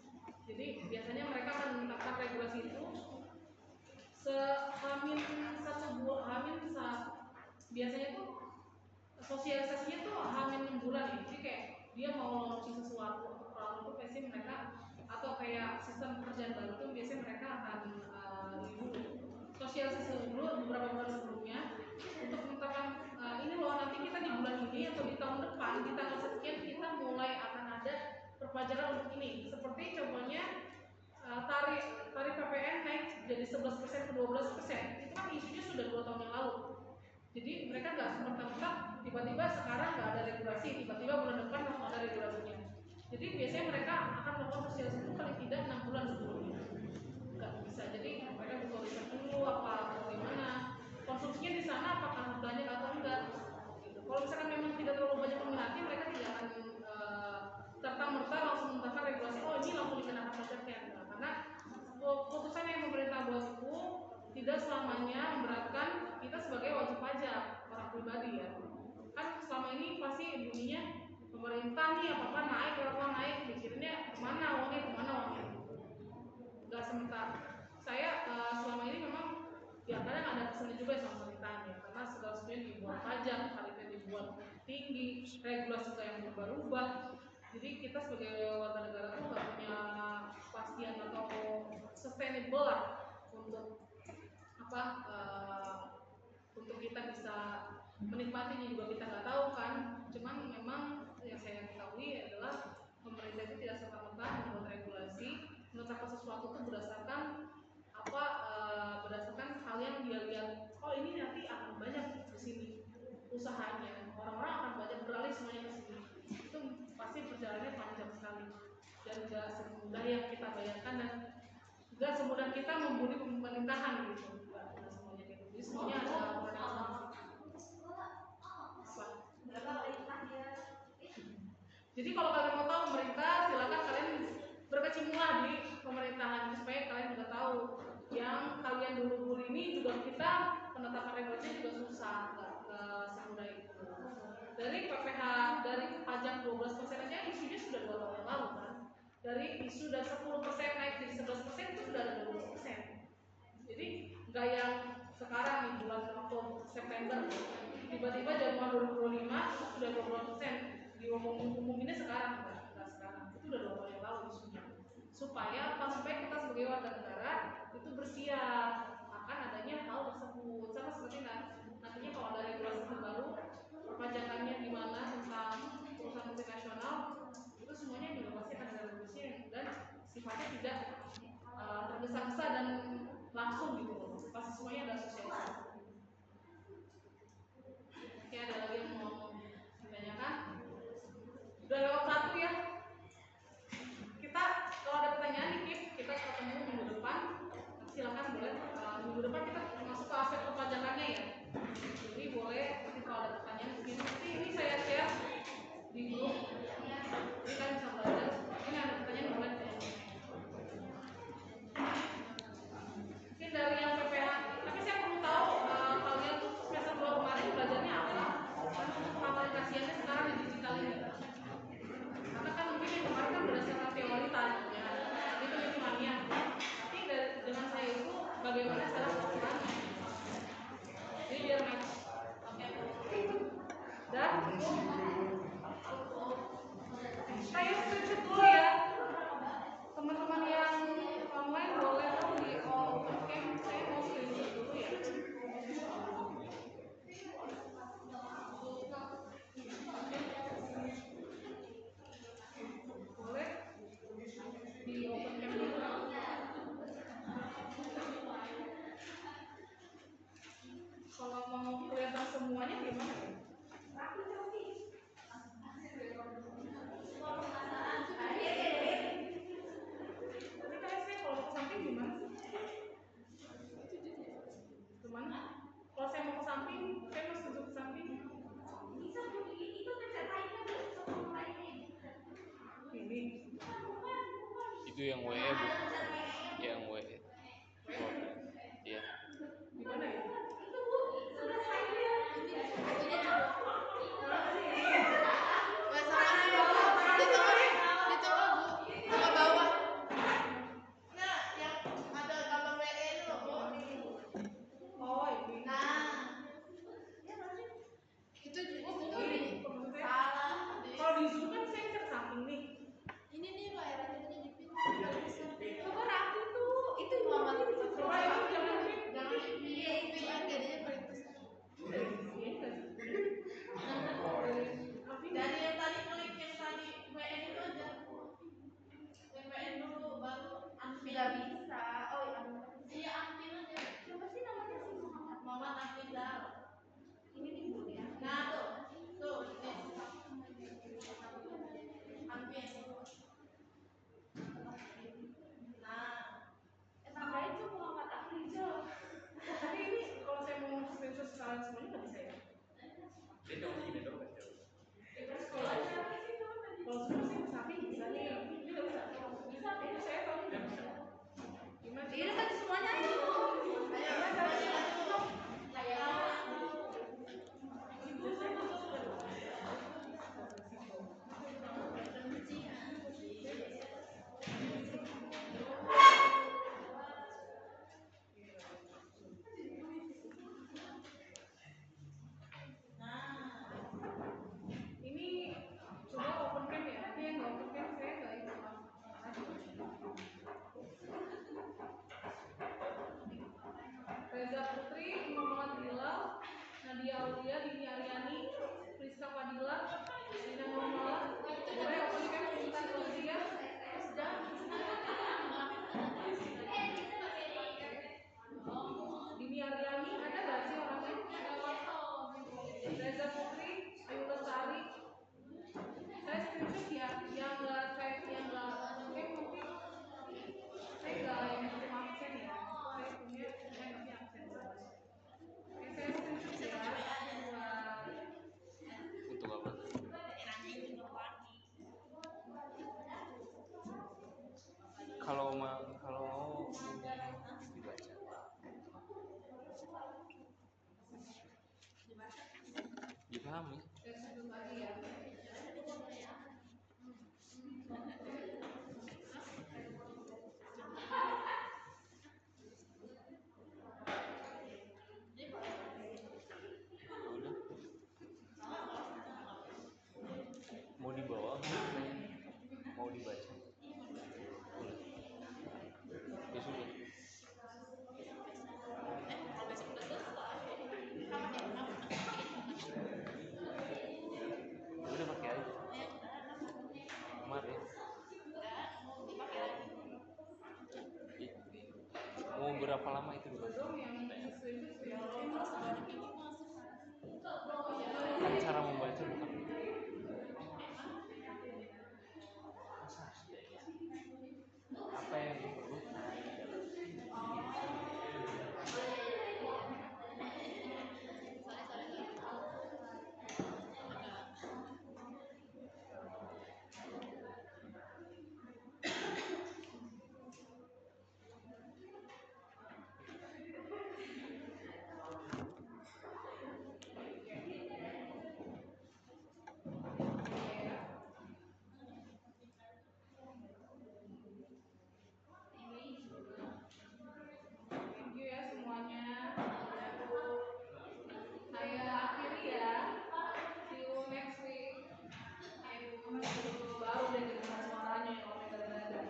Jadi biasanya mereka akan menetapkan regulasi itu sehamin satu bulan, biasanya tuh sosialisasinya tuh hamin 6 bulan ya. Jadi kayak dia mau launching sesuatu atau peralatan itu pasti mereka, atau kayak sistem pekerjaan baru tuh biasanya mereka akan sosialisasi dulu beberapa bulan sebelumnya untuk menetapkan ini loh nanti kita di bulan ini atau di tahun depan di tanggal sekian kita mulai akan ada perpajakan untuk ini. Seperti contohnya tarif PPN naik jadi 11% ke 12%. Itu kan isunya sudah 2 tahun yang lalu. Jadi mereka nggak semerta-merta tiba-tiba sekarang nggak ada regulasi, tiba-tiba bulan depan langsung ada regulasinya. Jadi biasanya mereka akan melakukan sosialisasi itu paling tidak 6 bulan sebelumnya. Nggak bisa. Jadi mereka butuh riset dulu apa bagaimana konsumsinya di sana, apakah banyak atau enggak. Gitu. Kalau misalkan memang tidak terlalu banyak peminatnya, mereka tidak akan serta-merta langsung menetapkan regulasi. Oh ini langsung dikenakan pajaknya. Nah, karena keputusan yang pemerintah buat itu tidak selamanya memberatkan kita sebagai wajib pajak orang pribadi ya. Kan selama ini pasti bunyinya pemerintah nih apa naik, mikirnya kemana uangnya. Nggak sementara. Saya selama ini memang ya kadang ada kesannya juga sama pemerintahnya karena segala sesuatunya dibuat pajak, tarifnya dibuat tinggi, regulasi yang berubah-ubah. Jadi kita sebagai warga negara tuh nggak punya kepastian atau sustainable lah untuk untuk kita bisa menikmatinya juga kita nggak tahu kan. Cuman memang yang saya ketahui adalah pemerintah itu tidak serta-merta membuat regulasi, menetapkan sesuatu itu berdasarkan berdasarkan hal yang dia lihat. Oh ini nanti akan banyak di sini usahanya, orang-orang akan banyak beralih semuanya ke sini. Itu pasti perjalanannya panjang sekali dan nggak semudah yang kita bayangkan dan nggak semudah kita membuli pemerintahan gitu. Nggak semuanya gitu. Jadi semuanya ada aturan yang Jadi kalau kalian mau tahu pemerintah, silakan kalian berkecimpung di pemerintahan supaya kalian juga tahu. Yang kalian dulu ini juga kita penetapan regulasinya juga susah, nggak semudah itu. Dari PPh, dari pajak 12% sudah 10% naik jadi 11% itu sudah ada 20%. Jadi nggak yang sekarang nih bulan September tiba-tiba Januari 2025 itu sudah 22%. Diumuminnya sekarang enggak sekarang. Itu udah 2 tahun yang lalu isunya. Supaya kita sebagai warga negara itu bersiap akan adanya hal tersebut. Sama seperti nantinya kalau ada regulasi terbaru perpajakannya gimana tentang perusahaan multinasional itu semuanya juga pasti akan ada regulasinya dan sifatnya tidak tergesa-gesa dan langsung gitu loh. Pasti semuanya ada sosialisasi. Oke, ada lagi yang mau ditanyakan? Udah lewat 1 ya. Kita kalau ada pertanyaan dikit kita ketemu minggu depan. Silakan boleh minggu depan kita masuk ke aspek perpajakannya ya. Jadi boleh nanti kalau ada pertanyaan mungkin nanti ini saya share di grup. Jadi kalian bisa belajar. Ini ada pertanyaan boleh. Mungkin dari yang PPH, tapi saya perlu tahu kalian tuh semester 2 kemarin belajarnya apa? Dan aplikasiannya sekarang di digital ini. Karena kan mungkin yang kemarin kan berdasarkan teori tadinya, itu hitungannya. Tapi dengan saya itu bagaimana cara penggunaannya? Jadi biar match. Dan saya screenshot dulu ya. Teman-teman yang online boleh dong di open cam. Saya mau screenshot dulu ya. Boleh di open cam dulu. Kalau mau kelihatan semuanya gimana? Tapi kayak saya kalau ke samping gimana? Gimana? Kalau saya mau ke samping, saya harus duduk ke samping. Bisa begini, itu kecerahan kan sama lainnya. Ini. Itu yang WE bu, yang WE. Oh, iya. Gimana ya? Itu bu, sudah saya. Oh, ini. Kalau di Zoom kan saya ke samping nih. Coba rapi tuh, itu Muhammad. Coba itu jangan Pin. Dari yang tadi klik yang tadi WN itu aja. WN dulu baru Ambil bisa. Oh iya Ambil aja. Siapa sih namanya si Muhammad? Muhammad Amildal. Ini nih Bu ya. Nah tuh, ini. Ambil. Nah, tambahin tuh Muhammad Afrizal. Tapi ini kalau saya mau screenshot sekalian semuanya nggak bisa ya? Dia cuma gini dong. Terus kalau semua sih ke samping bisa nih. Ini nggak bisa. Bisa. Ini saya tahu nggak bisa. Gimana? Ini kan semuanya ayo. Ini coba open cam ya. Nanti yang nggak open cam saya nggak ikut. Reza Putri, Muhammad Bilal, Nadia Aulia, Dini Aryani, Priska Fadila, Dina Nurmala. Boleh open cam sebentar lagi ya. Dini Aryani ada nggak sih orangnya? Reza Putri, Ayu Lestari. Saya screenshot ya, yang nggak oke mungkin saya nggak yang itu absen ya. Saya punya saya nggak absen. Oke, saya screenshot ya buat Untuk apa? Kalau mau dibaca. Dipahami. screenshot lagi ya. mau dibaca? Ya sudah. Udah pakai aja. Kemarin. Mau berapa lama itu dulu? Kan cara membaca bukan apa yang diperlukan. Thank you ya semuanya. Saya akhiri ya. See you next week. Baru deh dengar suaranya yang omega dada.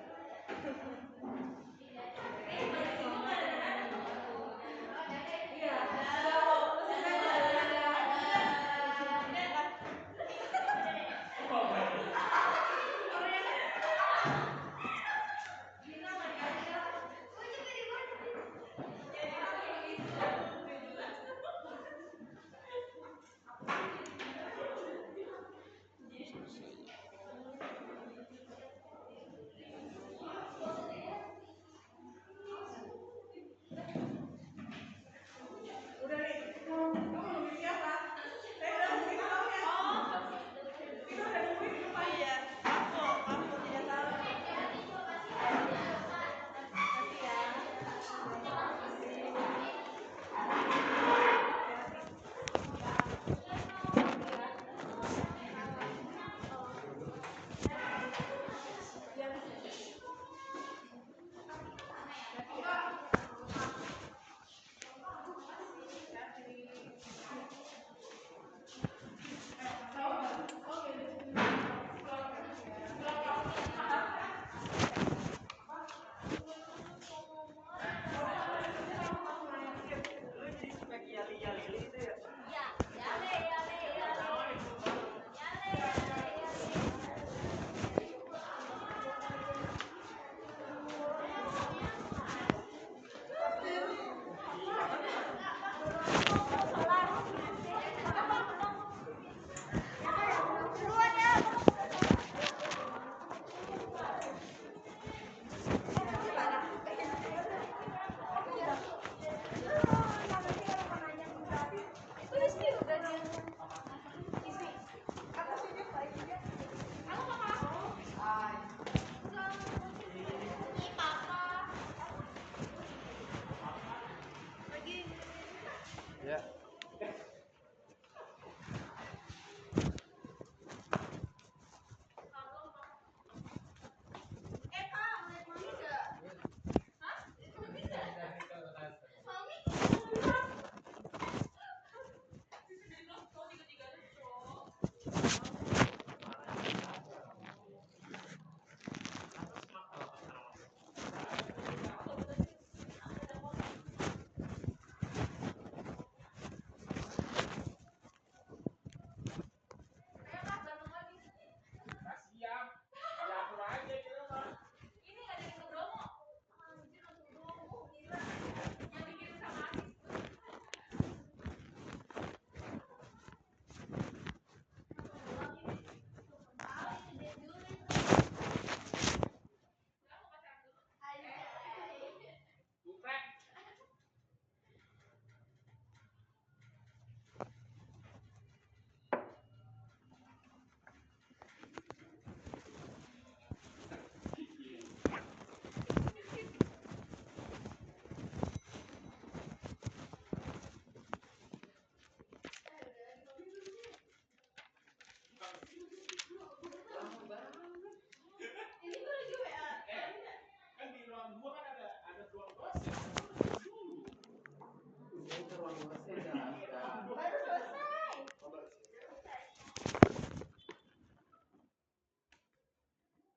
Ya.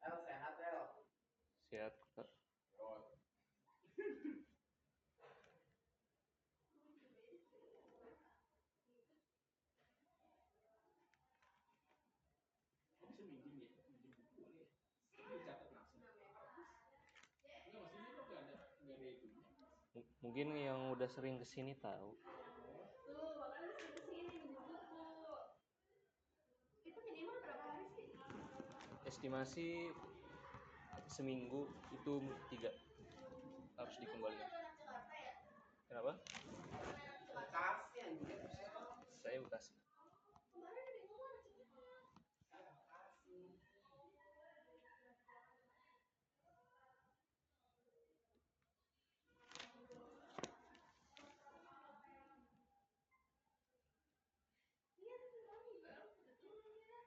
Elsa Mungkin yang udah sering kesini tahu. Tuh, makanya sini beli buku. Itu minimal berapa hari sih? Estimasi seminggu itu 3 harus dikembalikan. Anak Jakarta ya? Kenapa? Bekasi anjir. Saya Bekasi. Kemarin ada yang ngomong anak Jakarta. Iya, itu kami bang. Betulnya.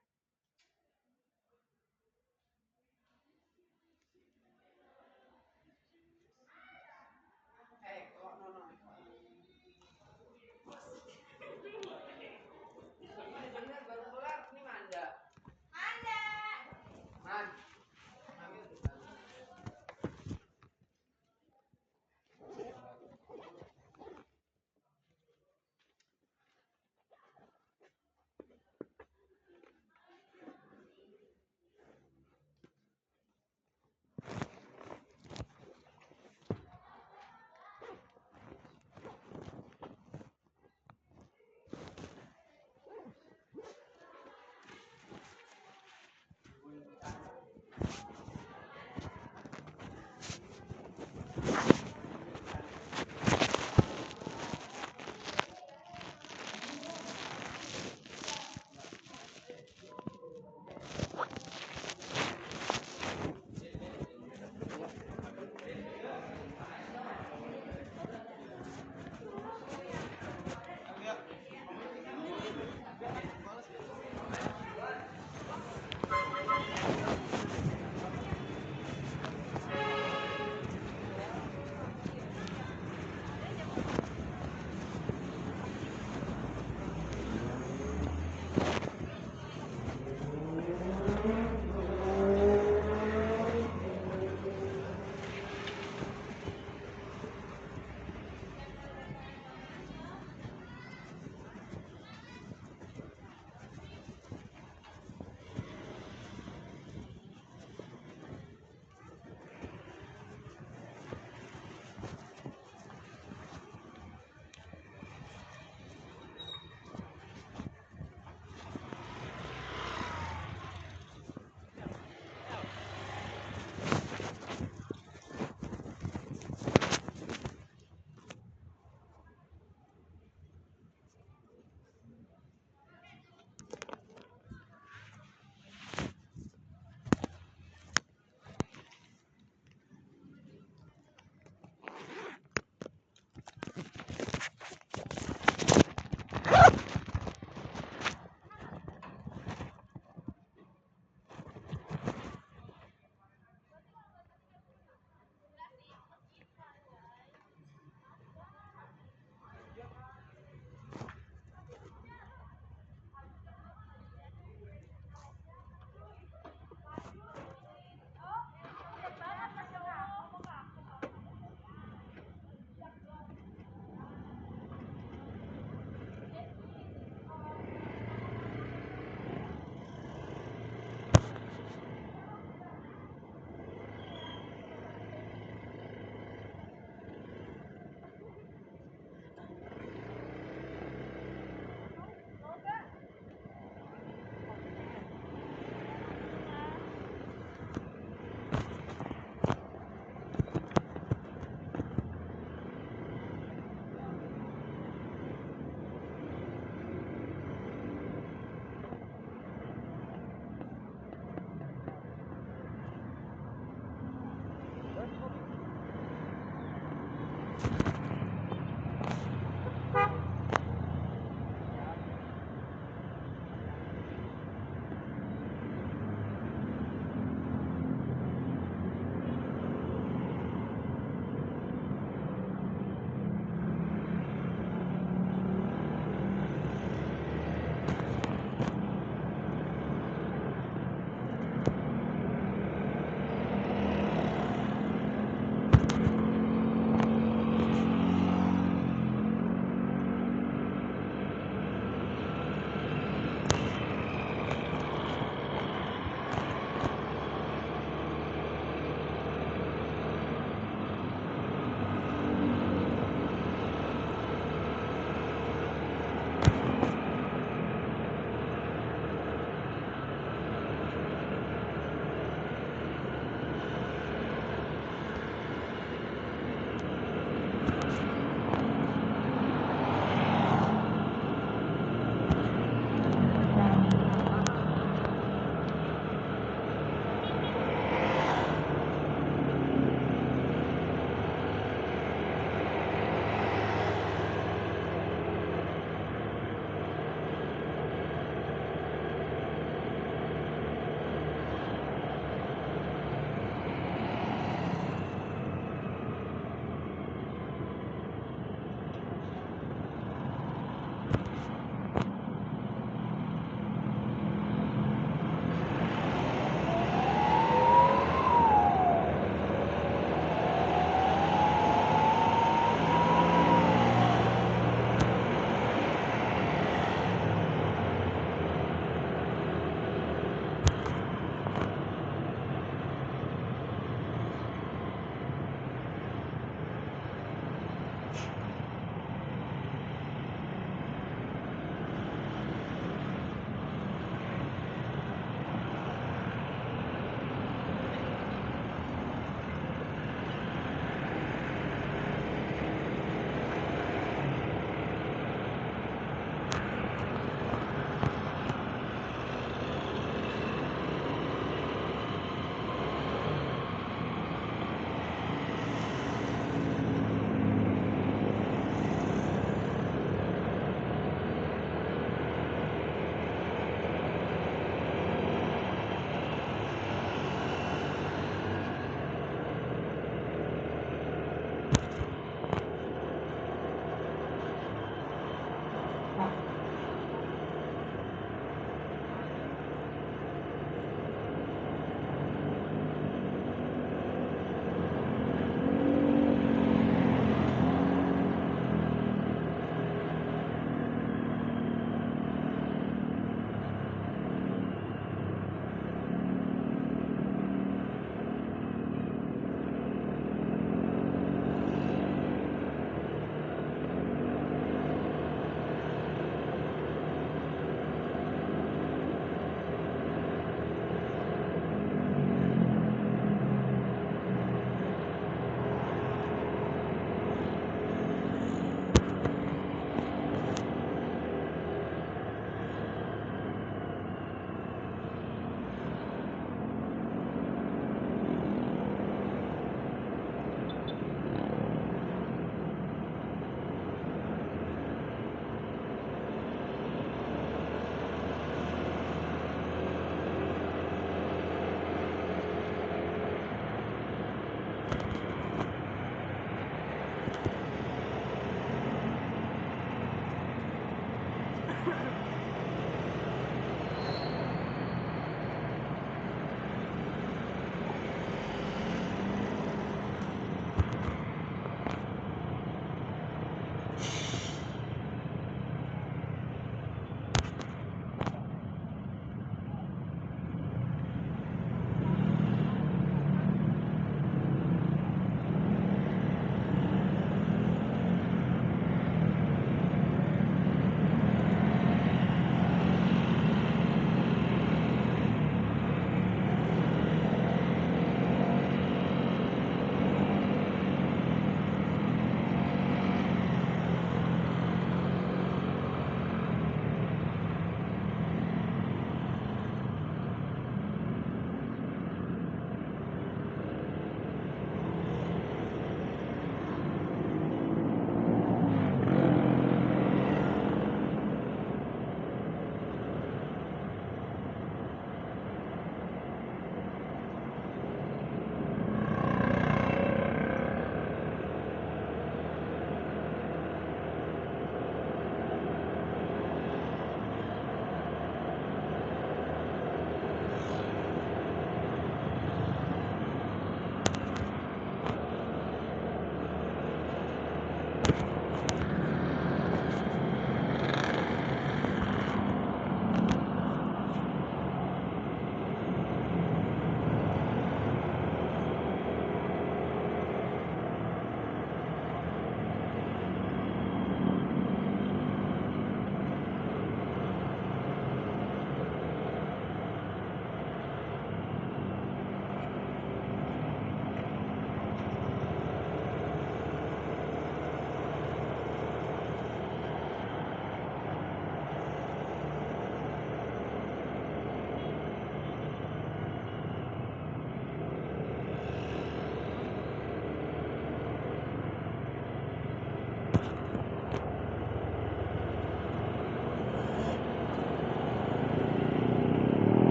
Kok nono.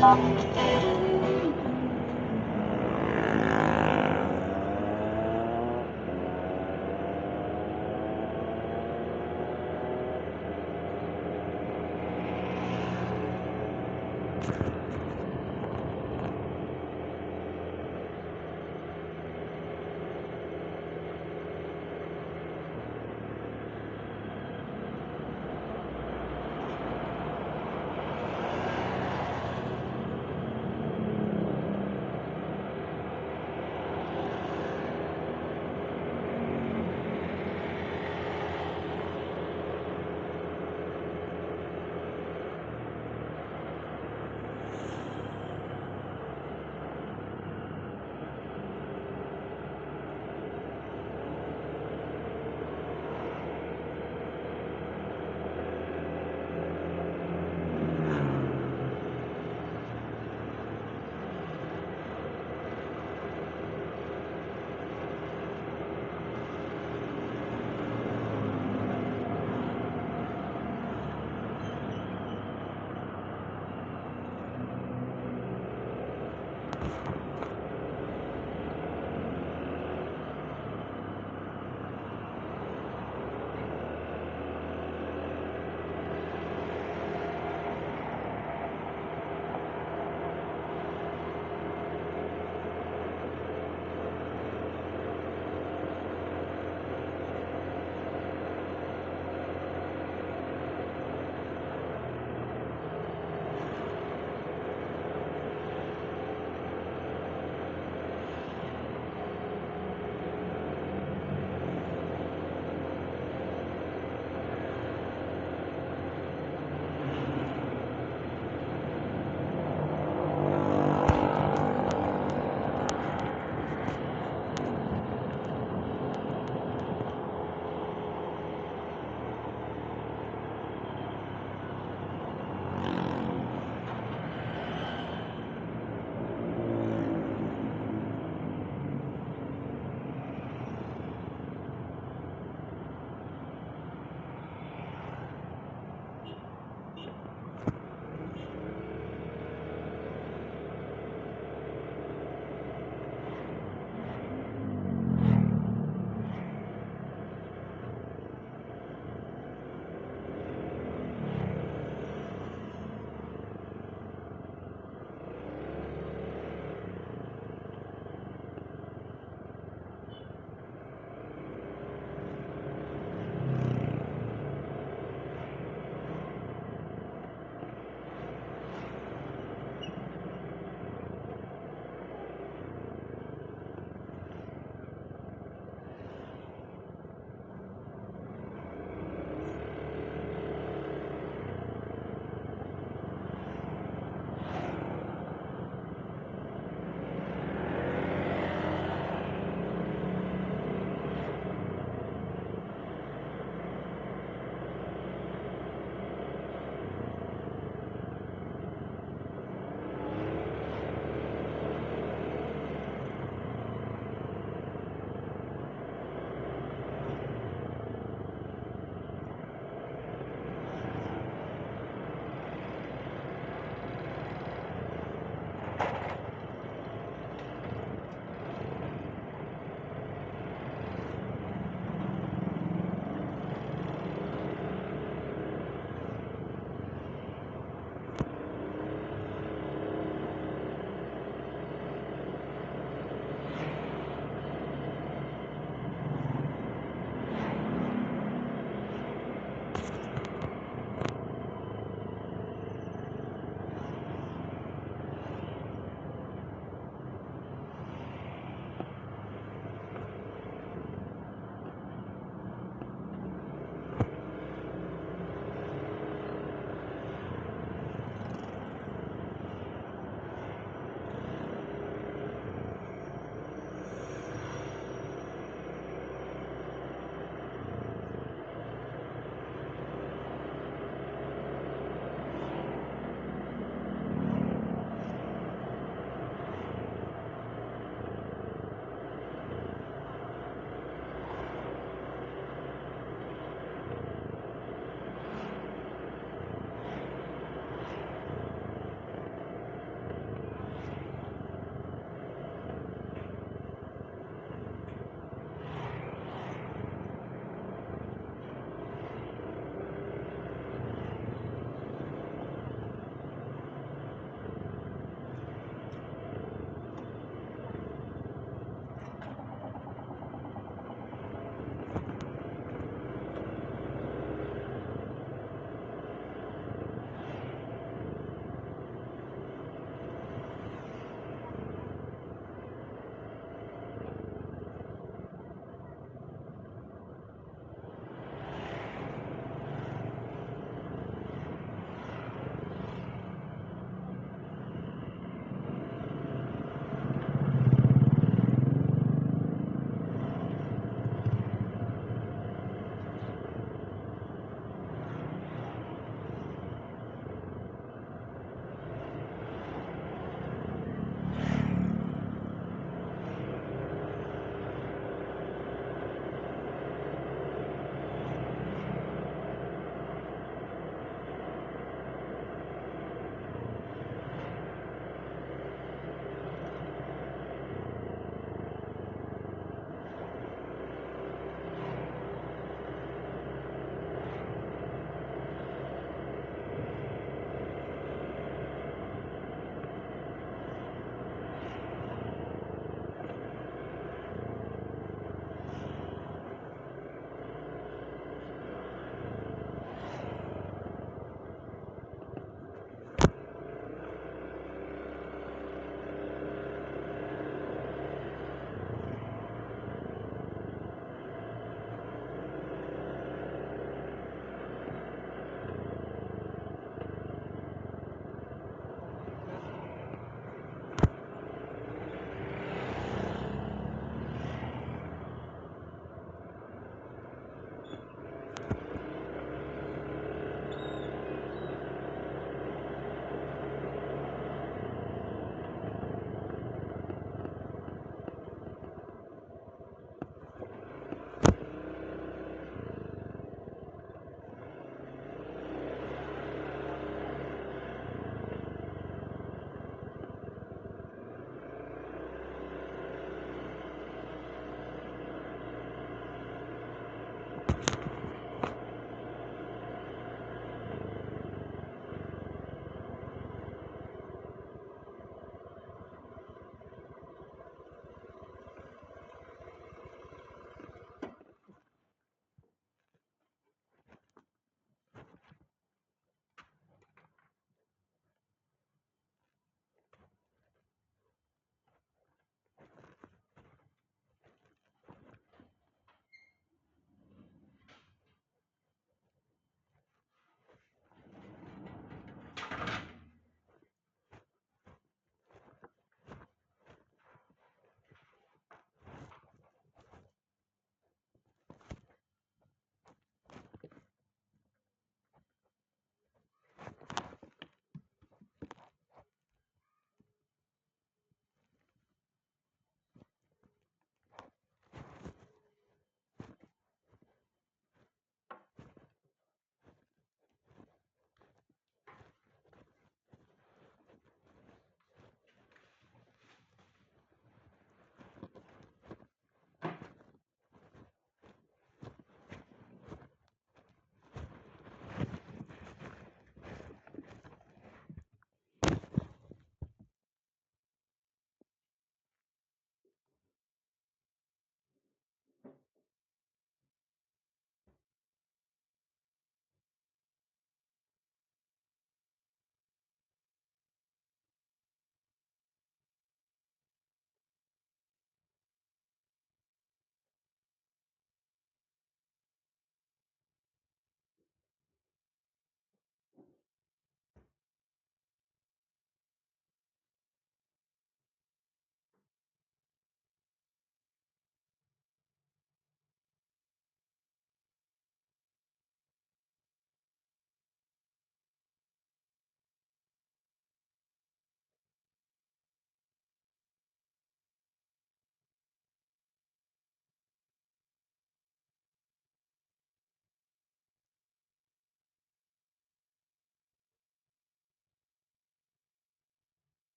Pak.